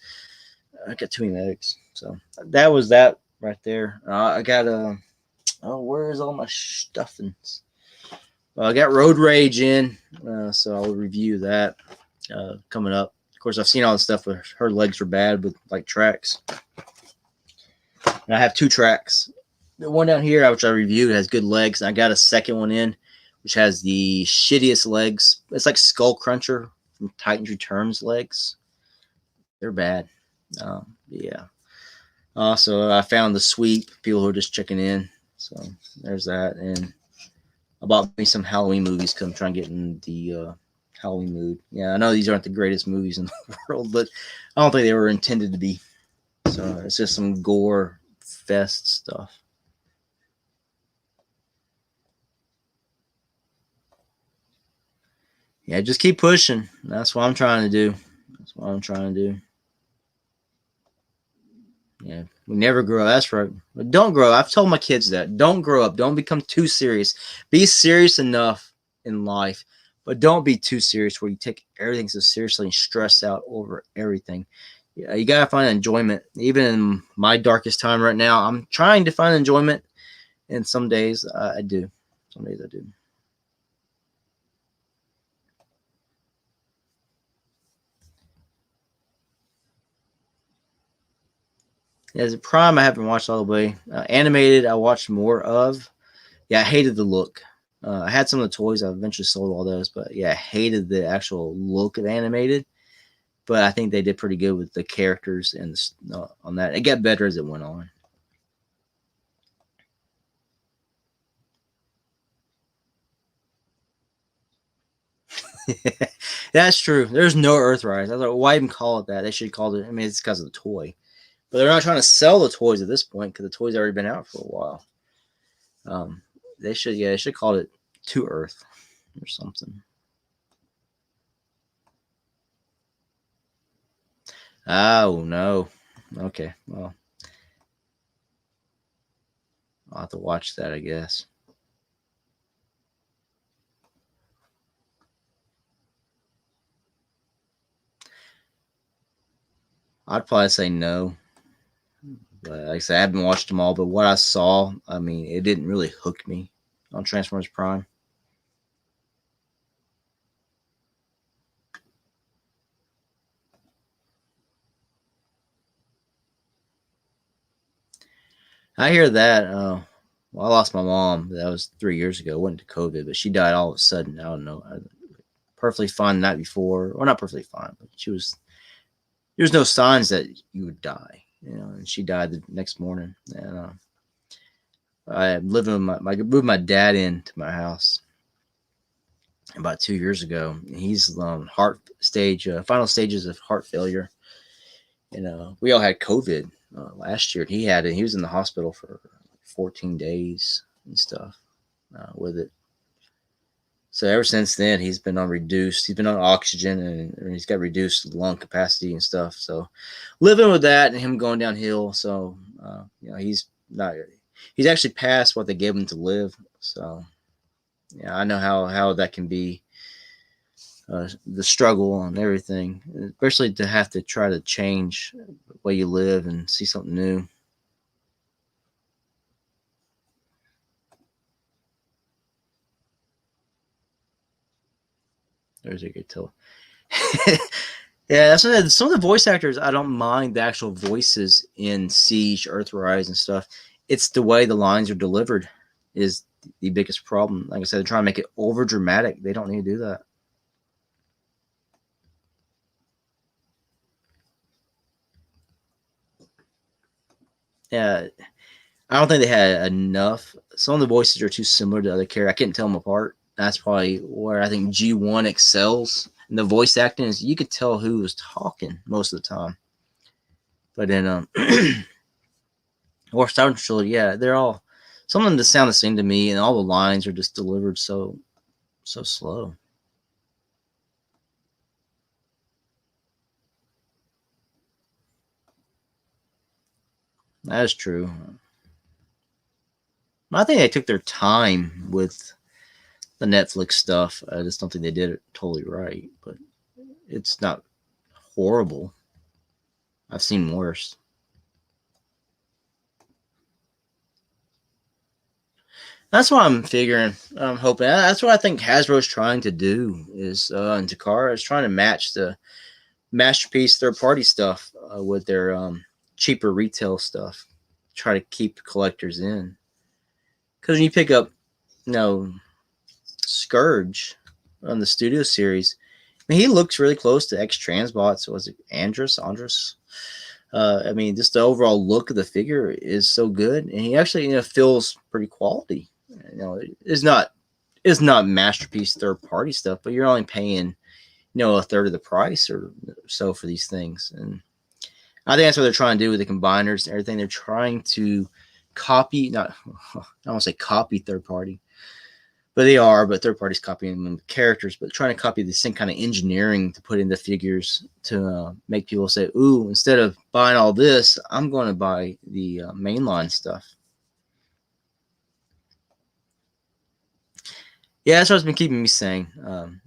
I got too many Megs. So that was that right there. I got where's all my stuffings? Well, I got Road Rage in, so I'll review that coming up. Of course, I've seen all the stuff where her legs are bad with like tracks. And I have 2 tracks. The one down here, which I reviewed, has good legs. And I got a second one in, which has the shittiest legs. It's like Skull Cruncher from Titans Returns legs. They're bad. Yeah. Also, I found the sweep. People who are just checking in. So there's that. And I bought me some Halloween movies because I'm trying to get in the Halloween mood. Yeah, I know these aren't the greatest movies in the world, but I don't think they were intended to be. So it's just some gore fest stuff. Yeah, just keep pushing. That's what I'm trying to do. That's what I'm trying to do. Yeah, we never grow. That's right. But don't grow. I've told my kids that. Don't grow up. Don't become too serious. Be serious enough in life, but don't be too serious where you take everything so seriously and stress out over everything. Yeah, you gotta find enjoyment. Even in my darkest time right now, I'm trying to find enjoyment, and some days I do. Some days I do. As a Prime, I haven't watched all the way. Animated, I watched more of. Yeah, I hated the look. I had some of the toys. I eventually sold all those, but yeah, I hated the actual look of animated. But I think they did pretty good with the characters and on that. It got better as it went on. That's true. There's no Earthrise. I thought, why even call it that? They should call it. I mean, it's because of the toy, but they're not trying to sell the toys at this point because the toys already been out for a while. They should, yeah, they should call it To Earth or something. Oh no. Okay, well, I'll have to watch that, I guess. I'd probably say no. But like I said, I haven't watched them all, but what I saw, I mean, it didn't really hook me on Transformers Prime. I hear that. Well, I lost my mom. That was 3 years ago. It wasn't to COVID, but she died all of a sudden. I don't know. Perfectly fine the night before, or not perfectly fine, but she was. There's no signs that you would die, you know. And she died the next morning. And I living with moved my dad into my house about 2 years ago. He's heart stage, final stages of heart failure. You know, we all had COVID last year. He had it. He was in the hospital for 14 days and stuff with it. So ever since then, he's been on reduced. He's been on oxygen and he's got reduced lung capacity and stuff. So living with that and him going downhill. So you know, he's not. He's actually past what they gave him to live. So yeah, I know how that can be. The struggle and everything, especially to have to try to change the way you live and see something new. There's a good tell. Yeah, that's some of the voice actors. I don't mind the actual voices in Siege, Earthrise, and stuff. It's the way the lines are delivered is the biggest problem. Like I said, they're trying to make it over dramatic. They don't need to do that. Yeah, I don't think they had enough. Some of the voices are too similar to other characters. I couldn't tell them apart. That's probably where I think G1 excels. And the voice acting is you could tell who was talking most of the time. But then or Central, yeah, they're all some of them just sound the same to me, and all the lines are just delivered so slow. That is true. I think they took their time with the Netflix stuff. I just don't think they did it totally right, but it's not horrible. I've seen worse. That's what I'm figuring. I'm hoping. That's what I think Hasbro's trying to do. Is and Takara is trying to match the masterpiece third party stuff with their cheaper retail stuff. Try to keep collectors in. Because when you pick up, you know, Scourge on the Studio series, mean, he looks really close to X-Transbots. Was it Andrus? I mean, just the overall look of the figure is so good, and he actually, you know, feels pretty quality. You know, it's not masterpiece third party stuff, but you're only paying, you know, a third of the price or so for these things. And I think that's what they're trying to do with the combiners and everything. They're trying to copy, not, I don't want to say copy third party, but they are, but third parties copying them characters, but trying to copy the same kind of engineering to put into figures to make people say, ooh, instead of buying all this, I'm going to buy the mainline stuff. Yeah, that's what's been keeping me sane.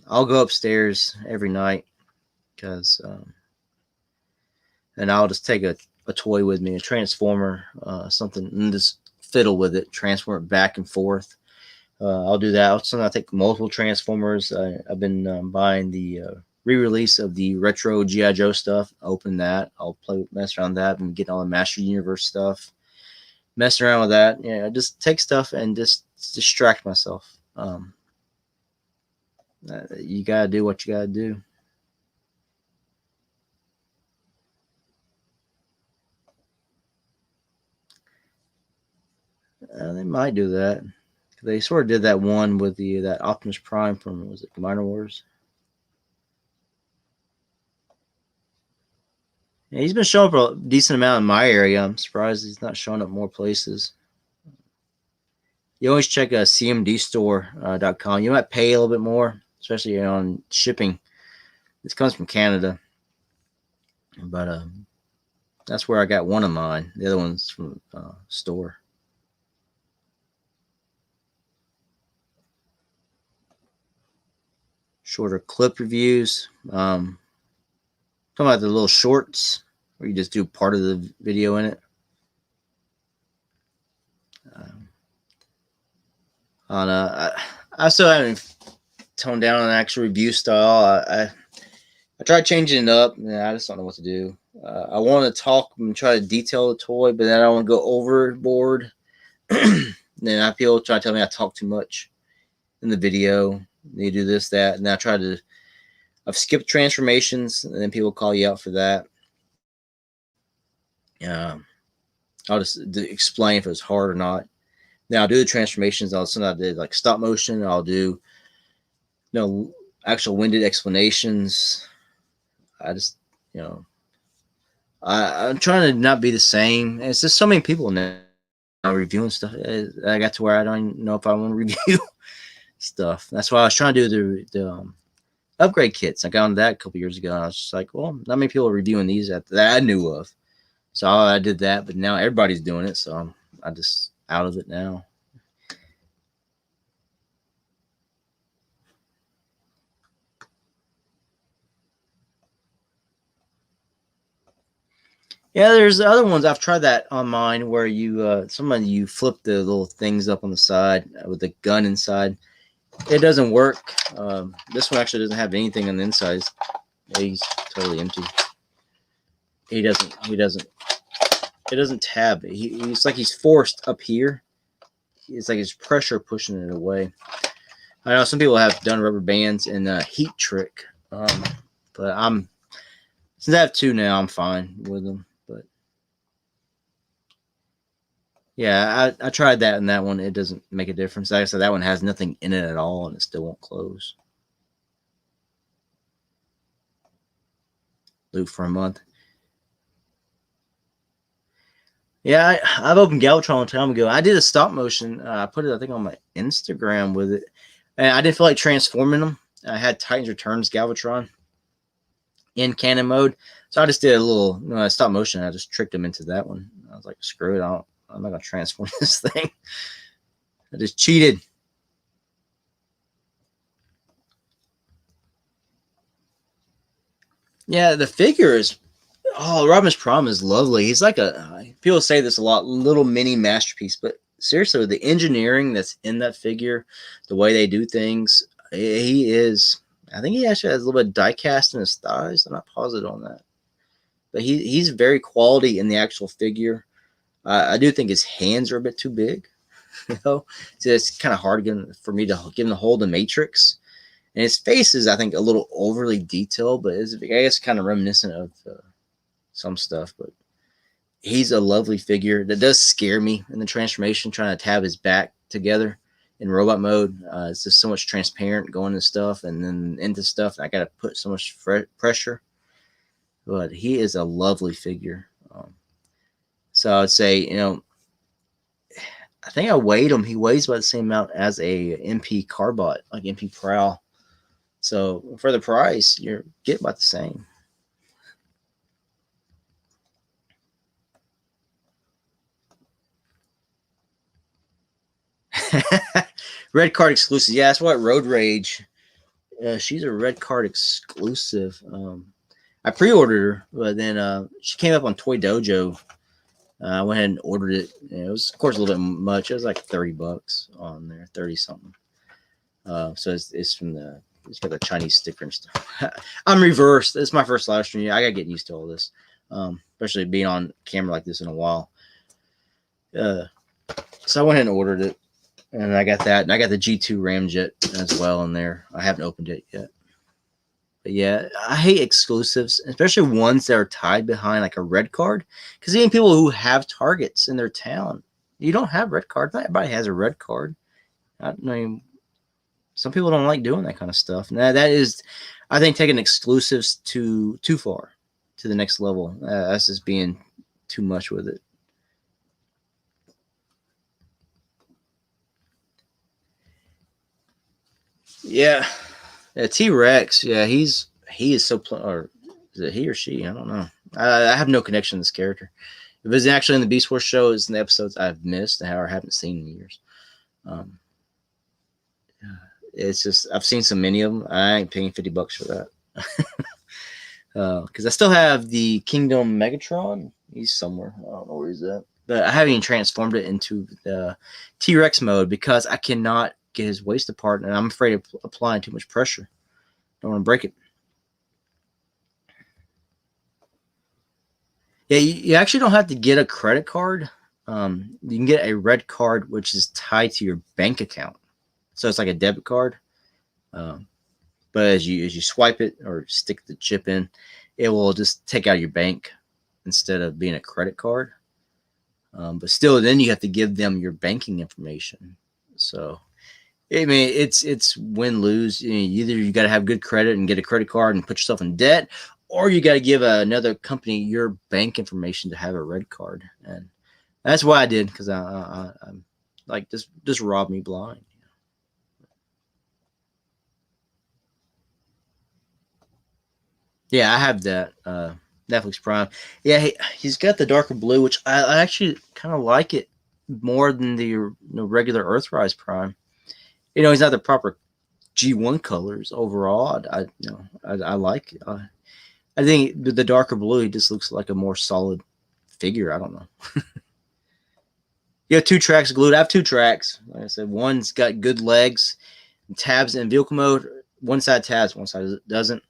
I'll go upstairs every night because, and I'll just take a toy with me, a transformer, something, and just fiddle with it, transform it back and forth. I'll do that. Sometimes I take multiple transformers. I've been buying the re-release of the retro G.I. Joe stuff. Open that. I'll mess around with that and get all the Master Universe stuff. Mess around with that. Yeah, just take stuff and just distract myself. You gotta do what you gotta do. They might do that. They sort of did that one with that Optimus Prime from, was it Minor Wars? Yeah, he's been showing up a decent amount in my area. I'm surprised he's not showing up more places. You always check cmdstore.com. You might pay a little bit more, especially on shipping. This comes from Canada, but that's where I got one of mine. The other one's from store. Shorter clip reviews. Talking about the little shorts where you just do part of the video in it. I still haven't toned down an actual review style. I tried changing it up, and I just don't know what to do. I want to talk and try to detail the toy, but then I don't want to go overboard. Then I feel try to tell me I talk too much in the video. You do this, that, and then I've skipped transformations, and then people call you out for that. I'll just explain if it was hard or not. Then I'll do the transformations. Sometimes I did like stop motion. I'll do actual winded explanations. I just, I'm trying to not be the same. It's just so many people now reviewing stuff. I got to where I don't know if I want to review stuff. That's why I was trying to do the upgrade kits. I got on that a couple years ago. And I was just like, well, not many people are reviewing these that I knew of. So I did that, but now everybody's doing it. So I'm just out of it now. Yeah, there's other ones. I've tried that on mine where you flip the little things up on the side with the gun inside. It doesn't work. This one actually doesn't have anything on the inside. He's totally empty. It doesn't tab. He's like he's forced up here. It's like his pressure pushing it away. I know some people have done rubber bands and heat trick, but since I have two now, I'm fine with them. But yeah, I tried that and that one. It doesn't make a difference. Like I said, that one has nothing in it at all, and it still won't close. Loop for a month. Yeah, I've opened Galvatron a long time ago. I did a stop motion. I put it, I think, on my Instagram with it. And I didn't feel like transforming them. I had Titans Returns Galvatron in canon mode. So I just did a little stop motion. I just tricked them into that one. I was like, screw it. I'm not going to transform this thing. I just cheated. Yeah, the figure is... Oh, Rodimus Prime is lovely. He's like people say this a lot, little mini masterpiece, but seriously, the engineering that's in that figure, the way they do things, he is, I think he actually has a little bit of die cast in his thighs. I'm not positive on that, but he's very quality in the actual figure. I do think his hands are a bit too big, so it's kind of hard for me to get him to hold the Matrix. And his face is, I think, a little overly detailed, but it's, I guess, kind of reminiscent of some stuff. But he's a lovely figure. That does scare me in the transformation, trying to tab his back together in robot mode. It's just so much transparent going into stuff and then into stuff. I got to put so much pressure. But he is a lovely figure. So I'd say, you know, I think I weighed him. He weighs about the same amount as a MP Carbot, like MP Prowl. So for the price, you're getting about the same. Red card exclusive. Yeah, that's what Road Rage. She's a red card exclusive. I pre-ordered her, but then she came up on Toy Dojo. I went ahead and ordered it. It was, of course, a little bit much. It was like $30 on there, 30 something. So it's from the, it's got the Chinese sticker and stuff. I'm reversed. It's my first live stream. I gotta get used to all this, especially being on camera like this in a while. So I went ahead and ordered it, and I got that, and I got the G2 Ramjet as well in there. I haven't opened it yet. But yeah, I hate exclusives, especially ones that are tied behind like a red card. Because even people who have targets in their town, you don't have red cards. Not everybody has a red card. I mean, some people don't like doing that kind of stuff. Now that is, I think, taking exclusives too far to the next level. That's just being too much with it. Yeah. T-Rex, yeah, he is so, or is it he or she? I don't know. I have no connection to this character. If it's actually in the Beast Wars show, it's in the episodes I've missed or haven't seen in years. It's just, I've seen so many of them. I ain't paying $50 for that. Because I still have the Kingdom Megatron. He's somewhere. I don't know where he's at. But I haven't even transformed it into the T-Rex mode because I cannot get his waist apart, and I'm afraid of applying too much pressure. Don't want to break it. Yeah, you actually don't have to get a credit card. You can get a red card, which is tied to your bank account. So it's like a debit card. But as you swipe it or stick the chip in, it will just take out your bank instead of being a credit card. But still, then you have to give them your banking information. So, I mean, it's win-lose. Either you got to have good credit and get a credit card and put yourself in debt, or you got to give another company your bank information to have a red card. And that's what I did, because I'm like, just rob me blind. Yeah, I have that Netflix Prime. Yeah, he's got the darker blue, which I actually kind of like it more than the regular Earthrise Prime. He's not the proper G1 colors overall. I like it. I think the darker blue, he just looks like a more solid figure. I don't know. You have 2 tracks glued. I have 2 tracks. Like I said, one's got good legs, and tabs in vehicle mode. One side tabs, one side doesn't.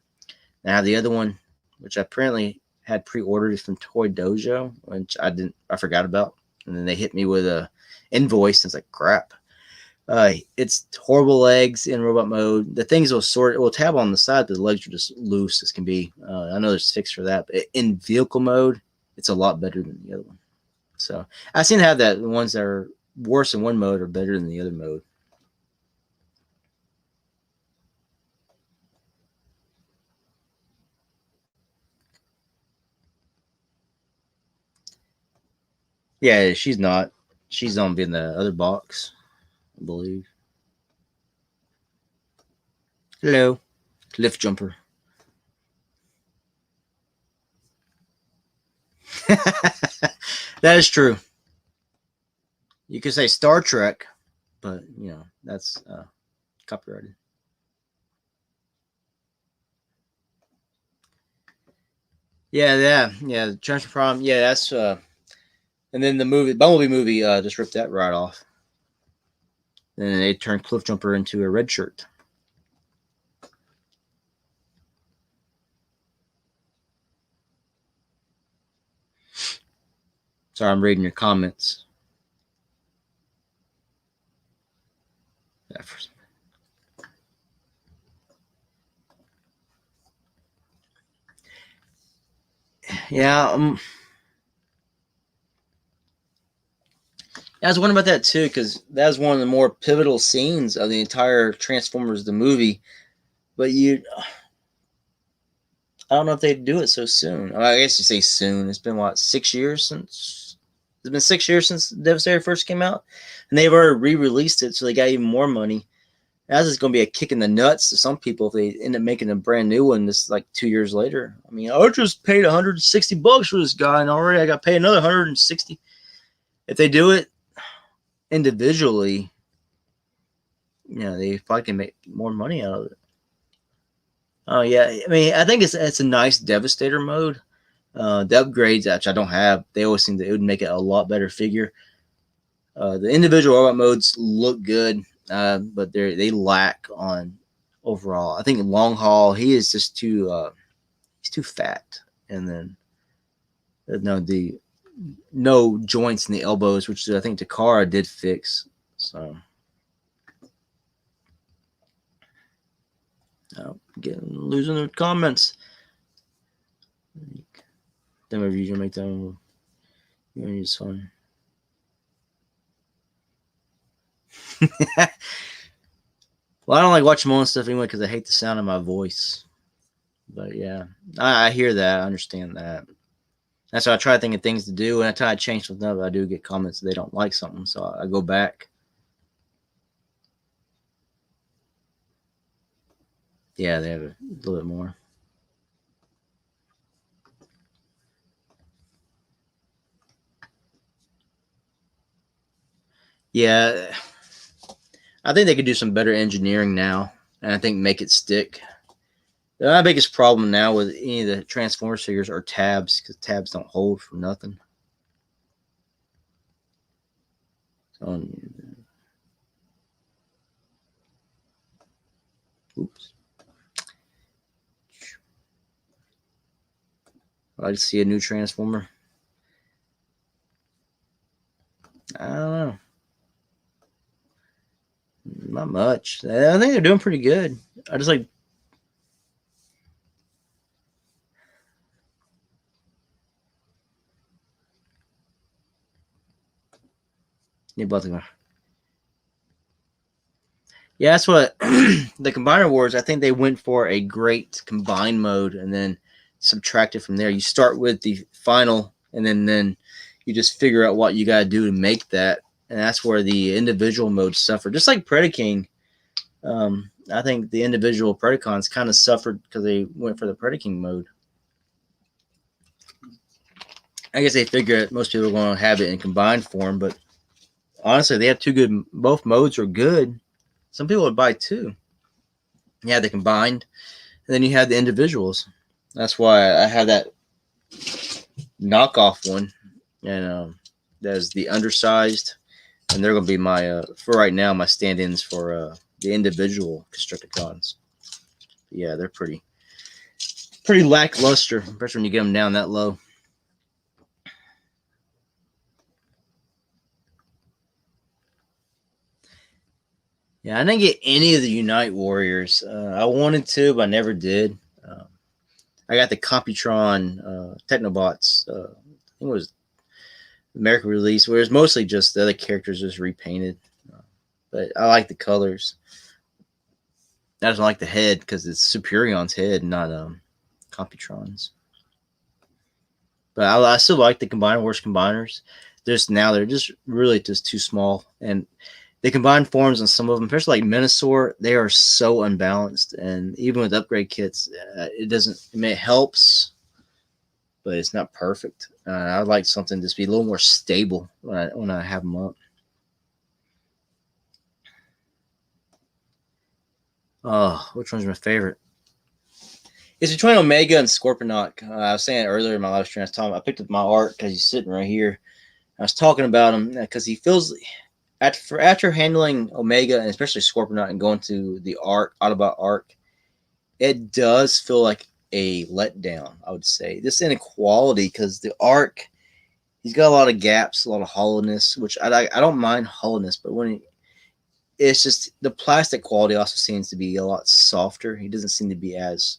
Now the other one, which I apparently had pre-ordered from Toy Dojo, which I forgot about, and then they hit me with a invoice. And it's like, crap. It's horrible legs in robot mode. The things will tab on the side, but the legs are just loose as can be. I know there's fix for that, but in vehicle mode, it's a lot better than the other one. So I seem to have that. The ones that are worse in one mode are better than the other mode. Yeah, she's not. She's on being the other box, I believe. Hello, Cliff Jumper. That is true. You could say Star Trek, but that's copyrighted. Yeah. Transfer Prom. Yeah, that's and then the Bumblebee movie, just ripped that right off. And then they turned Cliff Jumper into a red shirt. Sorry, I'm reading your comments. Yeah, I was wondering about that too, because that was one of the more pivotal scenes of the entire Transformers the movie. But I don't know if they'd do it so soon. Well, I guess you say soon. It's been what, 6 years since? It's been 6 years since Devastator first came out, and they've already re-released it, so they got even more money. That's just going to be a kick in the nuts to some people if they end up making a brand new one. This like 2 years later. I mean, I just paid $160 for this guy, and already I got to pay another $160. If they do it individually, they probably can make more money out of it. Oh yeah, I mean, I think it's a nice Devastator mode. The upgrades, which I don't have, they always seem it would make it a lot better figure. The individual robot modes look good, but they lack on overall. I think long haul, he is just he's too fat, and then no joints in the elbows, which I think Takara did fix. So. Losing the comments. Then maybe you can make that one. It's fun. Well, I don't like watching my own stuff anyway because I hate the sound of my voice. But yeah, I hear that. I understand that. That's why I try thinking things to do. And I try to change something up. I do get comments that they don't like something. So I go back. Yeah, they have a little bit more. Yeah, I think they could do some better engineering now, and I think make it stick. My biggest problem now with any of the Transformers figures are tabs, because tabs don't hold for nothing. So, oops. I'd like to see a new Transformer. I don't know. Not much. I think they're doing pretty good. I just like. Yeah, that's what the Combiner Wars. I think they went for a great combine mode and then subtract it from there. You start with the final, and then you just figure out what you got to do to make that. And that's where the individual modes suffer. Just like Predaking. I think the individual Predacons kind of suffered because they went for the Predaking mode. I guess they figure most people are going to have it in combined form, but honestly, they have two good. Both modes are good. Some people would buy two. You have the combined, and then you have the individuals. That's why I have that knockoff one, and that's the undersized, and they're going to be my for right now my stand-ins for the individual Constructicons. Yeah, they're pretty lackluster, especially when you get them down that low. Yeah, I didn't get any of the Unite Warriors. I wanted to, but I never did. I got the Computron Technobots. I think it was American release, where it's mostly just the other characters just repainted. But I like the colors. I just don't like the head because it's Superion's head, not Computron's. But I still like the Combiner Wars combiners. They're just really just too small, and the combined forms on some of them, especially like Minosaur, they are so unbalanced. And even with upgrade kits, it doesn't. I mean, it helps, but it's not perfect. I'd like something just be a little more stable when I have them up. Oh, which one's my favorite? It's between Omega and Scorponok. I was saying earlier in my live stream, I picked up my art because he's sitting right here. I was talking about him because he feels after handling Omega and especially Scorponok and going to the Autobot arc, it does feel like a letdown. I would say this inequality because the arc, he's got a lot of gaps, a lot of hollowness, which I don't mind hollowness, but it's just the plastic quality also seems to be a lot softer. He doesn't seem to be as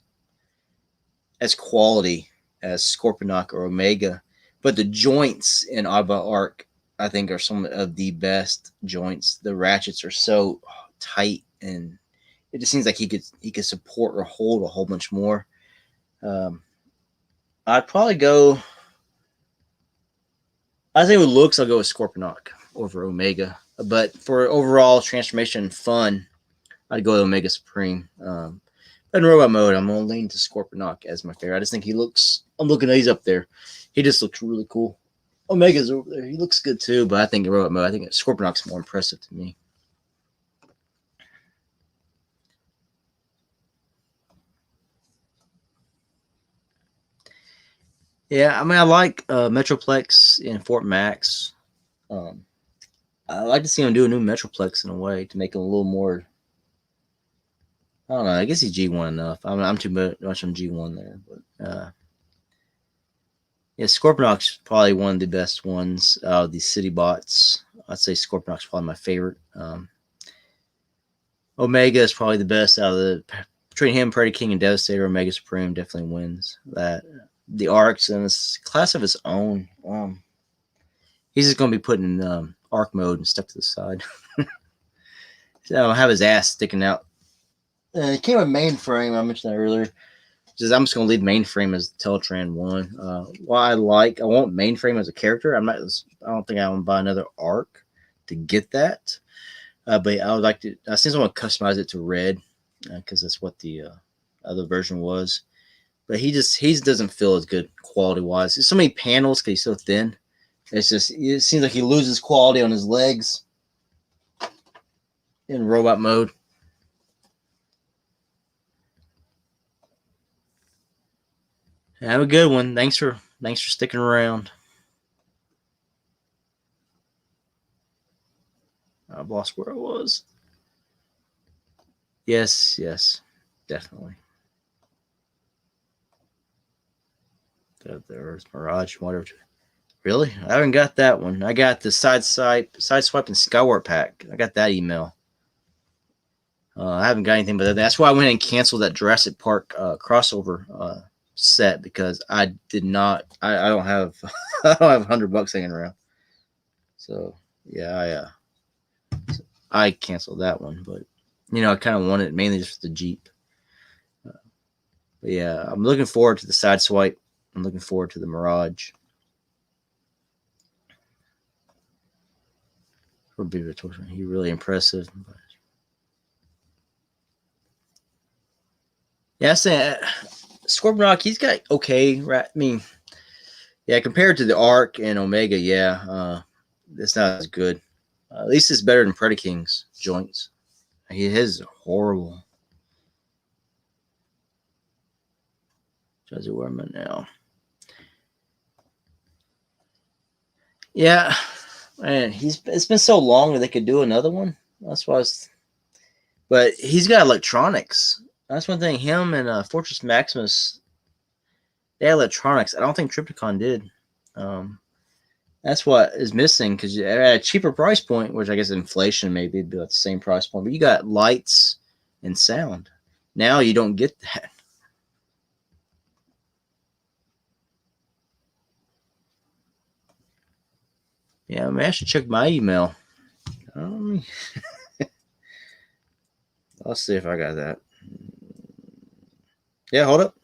quality as Scorponok or Omega, but the joints in Aba Arc, I think, are some of the best joints. The ratchets are so tight, and it just seems like he could support or hold a whole bunch more. I'd probably go. I think with looks, I'll go with Scorponok over Omega. But for overall transformation and fun, I'd go with Omega Supreme. But in robot mode, I'm going to lean to Scorponok as my favorite. I just think he looks. I'm looking at he's up there. He just looks really cool. Omega's over there. He looks good too, but I think in robot mode, I think Scorponok's more impressive to me. Yeah, I mean, I like Metroplex in Fort Max. I like to see him do a new Metroplex in a way to make him a little more. I don't know. I guess he's G1 enough. I'm too much on G1 there, but yeah, Scorponok's probably one of the best ones out of these city bots. I'd say Scorponok's probably my favorite. Omega is probably the best out of the between him, Predator King, and Devastator. Omega Supreme definitely wins that. The arcs in this class of his own. He's just going to be put in arc mode and stuck to the side. So have his ass sticking out. It came with mainframe. I mentioned that earlier. I'm just going to leave mainframe as Teletran 1. Why I want mainframe as a character. I don't think I want to buy another arc to get that. But I would like to. I still want to customize it to red because that's what the other version was. But he doesn't feel as good quality wise. There's so many panels because he's so thin. It seems like he loses quality on his legs in robot mode. Have a good one. Thanks for sticking around. I've lost where I was. Yes, definitely. There's Mirage, whatever. Really? I haven't got that one. I got the Sideswipe and Skyward pack. I got that email. I haven't got anything but that. That's why I went and canceled that Jurassic Park crossover set because I did not. I don't have. I don't have $100 hanging around. So yeah, I canceled that one. But I kind of wanted it mainly just for the Jeep. But yeah, I'm looking forward to the Sideswipe. I'm looking forward to the Mirage. He's really impressive. Yeah, I say Scorponok, he's got okay. Right? I mean, yeah, compared to the Arc and Omega, yeah, it's not as good. At least it's better than Predator King's joints. His is horrible. Tries to where I'm at now. Yeah, man, it's been so long that they could do another one. That's why but he's got electronics. That's one thing. Him and Fortress Maximus, they had electronics. I don't think Trypticon did. That's what is missing because at a cheaper price point, which I guess inflation maybe be at the same price point, but you got lights and sound. Now you don't get that. Yeah, I should check my email. I'll see if I got that. Yeah, hold up.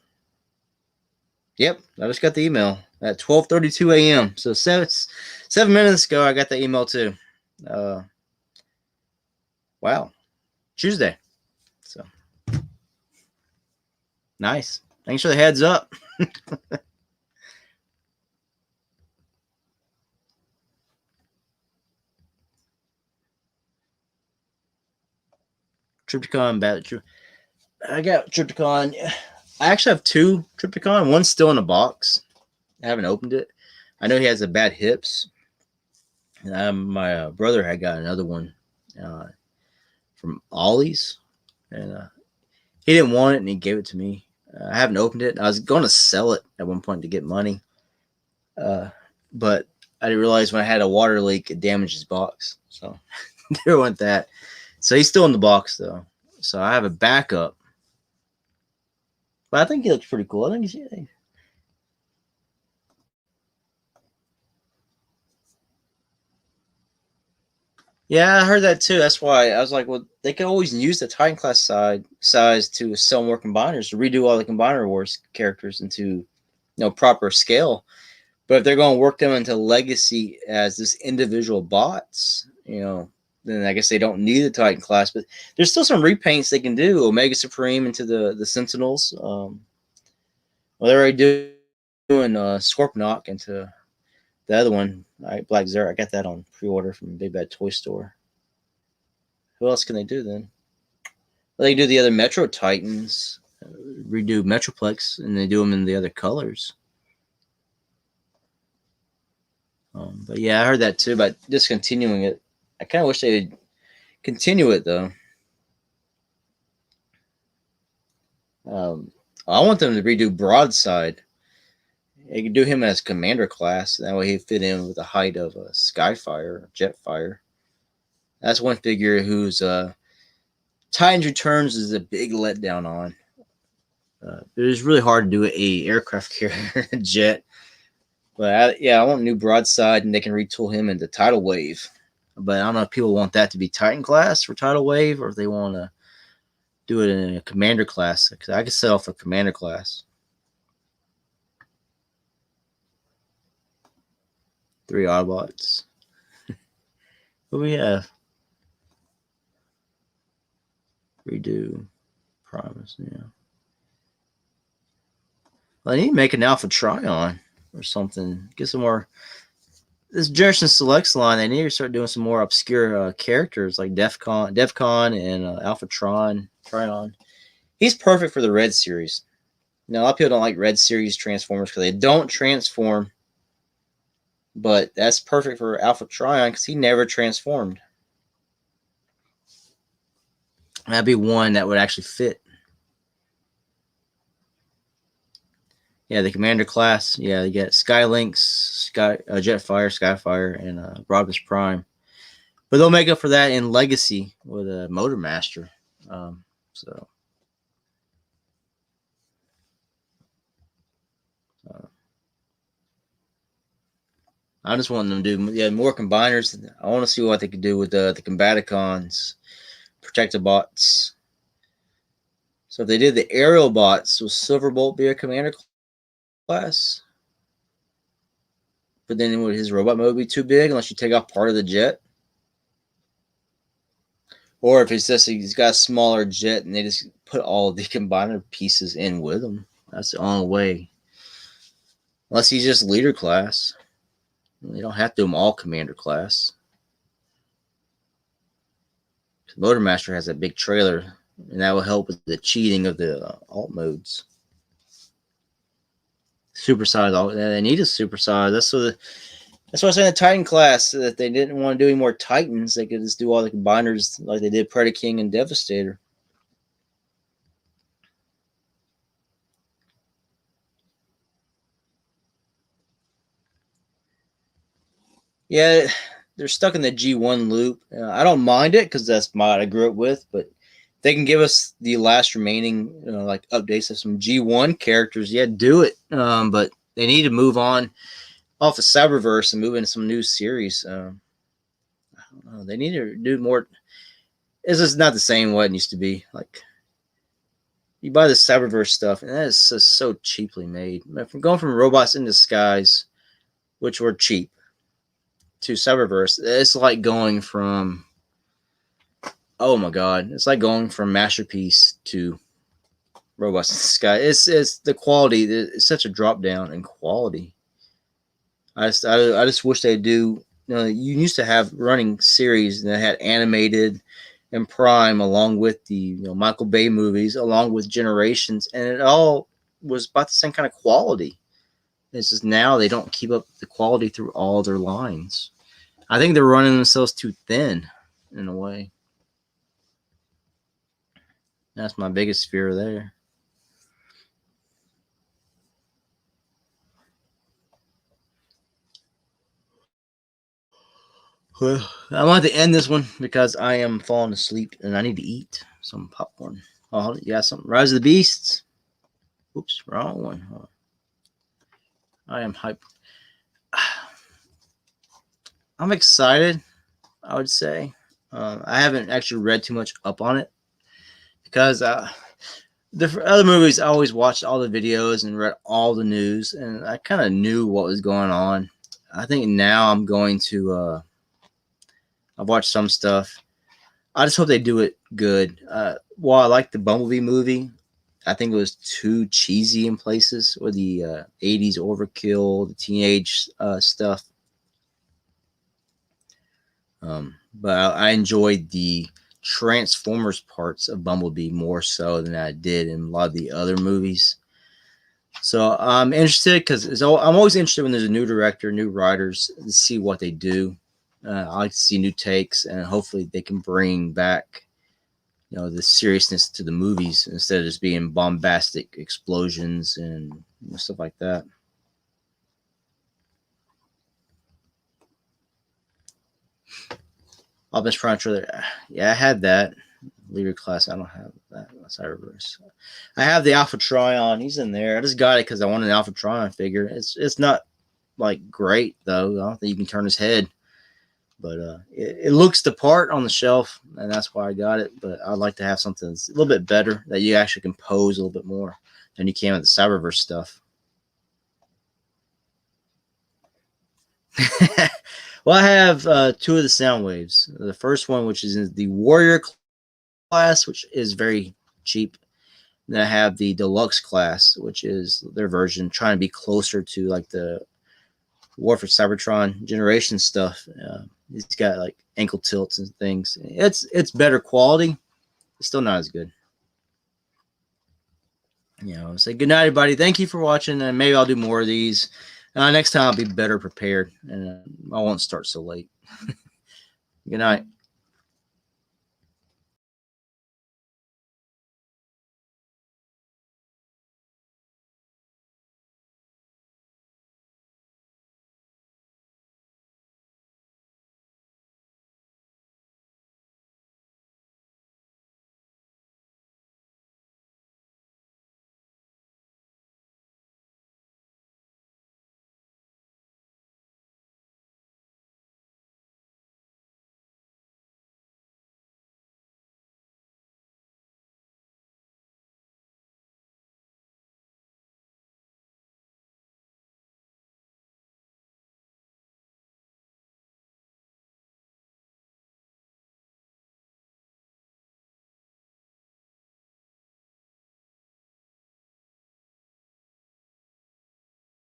Yep, I just got the email at 12:32 a.m. So 7 minutes ago, I got the email too. Wow, Tuesday. So nice. Thanks for the heads up. Trypticon, I got Trypticon. I actually have 2 Trypticon. One's still in a box. I haven't opened it. I know he has the bad hips. And my brother had got another one from Ollie's. And he didn't want it, and he gave it to me. I haven't opened it. I was going to sell it at one point to get money. But I didn't realize when I had a water leak, it damaged his box. So there went that. So he's still in the box, though. So I have a backup. But I think he looks pretty cool. I think Yeah, I heard that too. That's why I was like, well, they could always use the Titan class size to sell more combiners, to redo all the Combiner Wars characters into proper scale. But if they're going to work them into Legacy as this individual bots, then I guess they don't need the Titan class. But there's still some repaints they can do. Omega Supreme into the Sentinels. Well, they're already doing Scorponok into the other one, Black Zero. I got that on pre-order from Big Bad Toy Store. Who else can they do then? Well, they do the other Metro Titans, redo Metroplex, and they do them in the other colors. But yeah, I heard that too about discontinuing it. I kind of wish they'd continue it though. I want them to redo Broadside. They could do him as Commander class. That way he'd fit in with the height of a Skyfire, Jetfire. That's one figure whose Titans Returns is a big letdown on. It was really hard to do a aircraft carrier jet. But I want new Broadside, and they can retool him into Tidal Wave. But I don't know if people want that to be Titan class for Tidal Wave, or if they want to do it in a Commander class. Because I could sell for Commander class. 3 Autobots. What do we have? Redo Primus, yeah. Well, I need to make an Alpha Trion or something. Get some more. This Generation Selects line, they need to start doing some more obscure characters like Defcon and Alpha Trion. He's perfect for the Red Series. Now, a lot of people don't like Red Series Transformers because they don't transform. But that's perfect for Alpha Trion because he never transformed. That'd be one that would actually fit. Yeah, the Commander class. Yeah, you get Skylynx, Jetfire, Skyfire, and Rodimus Prime. But they'll make up for that in Legacy with a Motormaster. So. I just want them to do more combiners. I want to see what they could do with the Combaticons, Protectobots. So if they did the aerial bots, will Silverbolt be a Commander class? But then would his robot mode be too big unless you take off part of the jet? Or if it's just he's got a smaller jet and they just put all the combiner pieces in with him. That's the only way. Unless he's just leader class. You don't have to do them all Commander class. Motormaster has a big trailer, and that will help with the cheating of the alt modes. Supersize, they need a supersize. That's why I say the Titan class, that they didn't want to do any more Titans. They could just do all the combiners like they did Predaking and Devastator. Yeah, they're stuck in the G1 loop. I don't mind it because that's mod I grew up with, but they can give us the last remaining like updates of some G1 characters. Yeah, do it. But they need to move on off the Cyberverse and move into some new series. I don't know. They need to do more. It's just not the same what it used to be. Like you buy the Cyberverse stuff, and that is just so cheaply made. From going from Robots in Disguise, which were cheap, to Cyberverse, it's like going from, oh my god, it's like going from Masterpiece to Robots in the Sky. It's the quality. It's such a drop down in quality. I just wish they'd do. You used to have running series that had animated and Prime along with the Michael Bay movies, along with Generations, and it all was about the same kind of quality. It's just now they don't keep up the quality through all their lines. I think they're running themselves too thin in a way. That's my biggest fear there. Well, I want to end this one because I am falling asleep and I need to eat some popcorn. Oh, you got something? Rise of the Beasts. Oops, wrong one. I am hyped. I'm excited, I would say. I haven't actually read too much up on it because the other movies I always watched all the videos and read all the news, and I kind of knew what was going on. I think now I'm going to I've watched some stuff. I just hope they do it good. While I like the Bumblebee movie, I think it was too cheesy in places, or the 80s overkill, the teenage stuff. But I enjoyed the Transformers parts of Bumblebee more so than I did in a lot of the other movies. So I'm interested because I'm always interested when there's a new director, new writers, to see what they do. I like to see new takes, and hopefully they can bring back, the seriousness to the movies instead of just being bombastic explosions and stuff like that. Optimus Prime trailer. Yeah, I had that. Leader class. I don't have that. Cyberverse. I have the Alpha Trion. He's in there. I just got it because I wanted an Alpha Trion figure. It's not like great though. I don't think you can turn his head, but it looks the part on the shelf, and that's why I got it. But I'd like to have something that's a little bit better that you actually can pose a little bit more than you can with the Cyberverse stuff. Well, I have two of the Soundwaves. The first one, which is in the Warrior class, which is very cheap. And then I have the Deluxe class, which is their version, trying to be closer to like the War for Cybertron generation stuff. It's got like ankle tilts and things. It's better quality. It's still not as good. Say good night, everybody. Thank you for watching, and maybe I'll do more of these. Next time I'll be better prepared, and I won't start so late. Good night.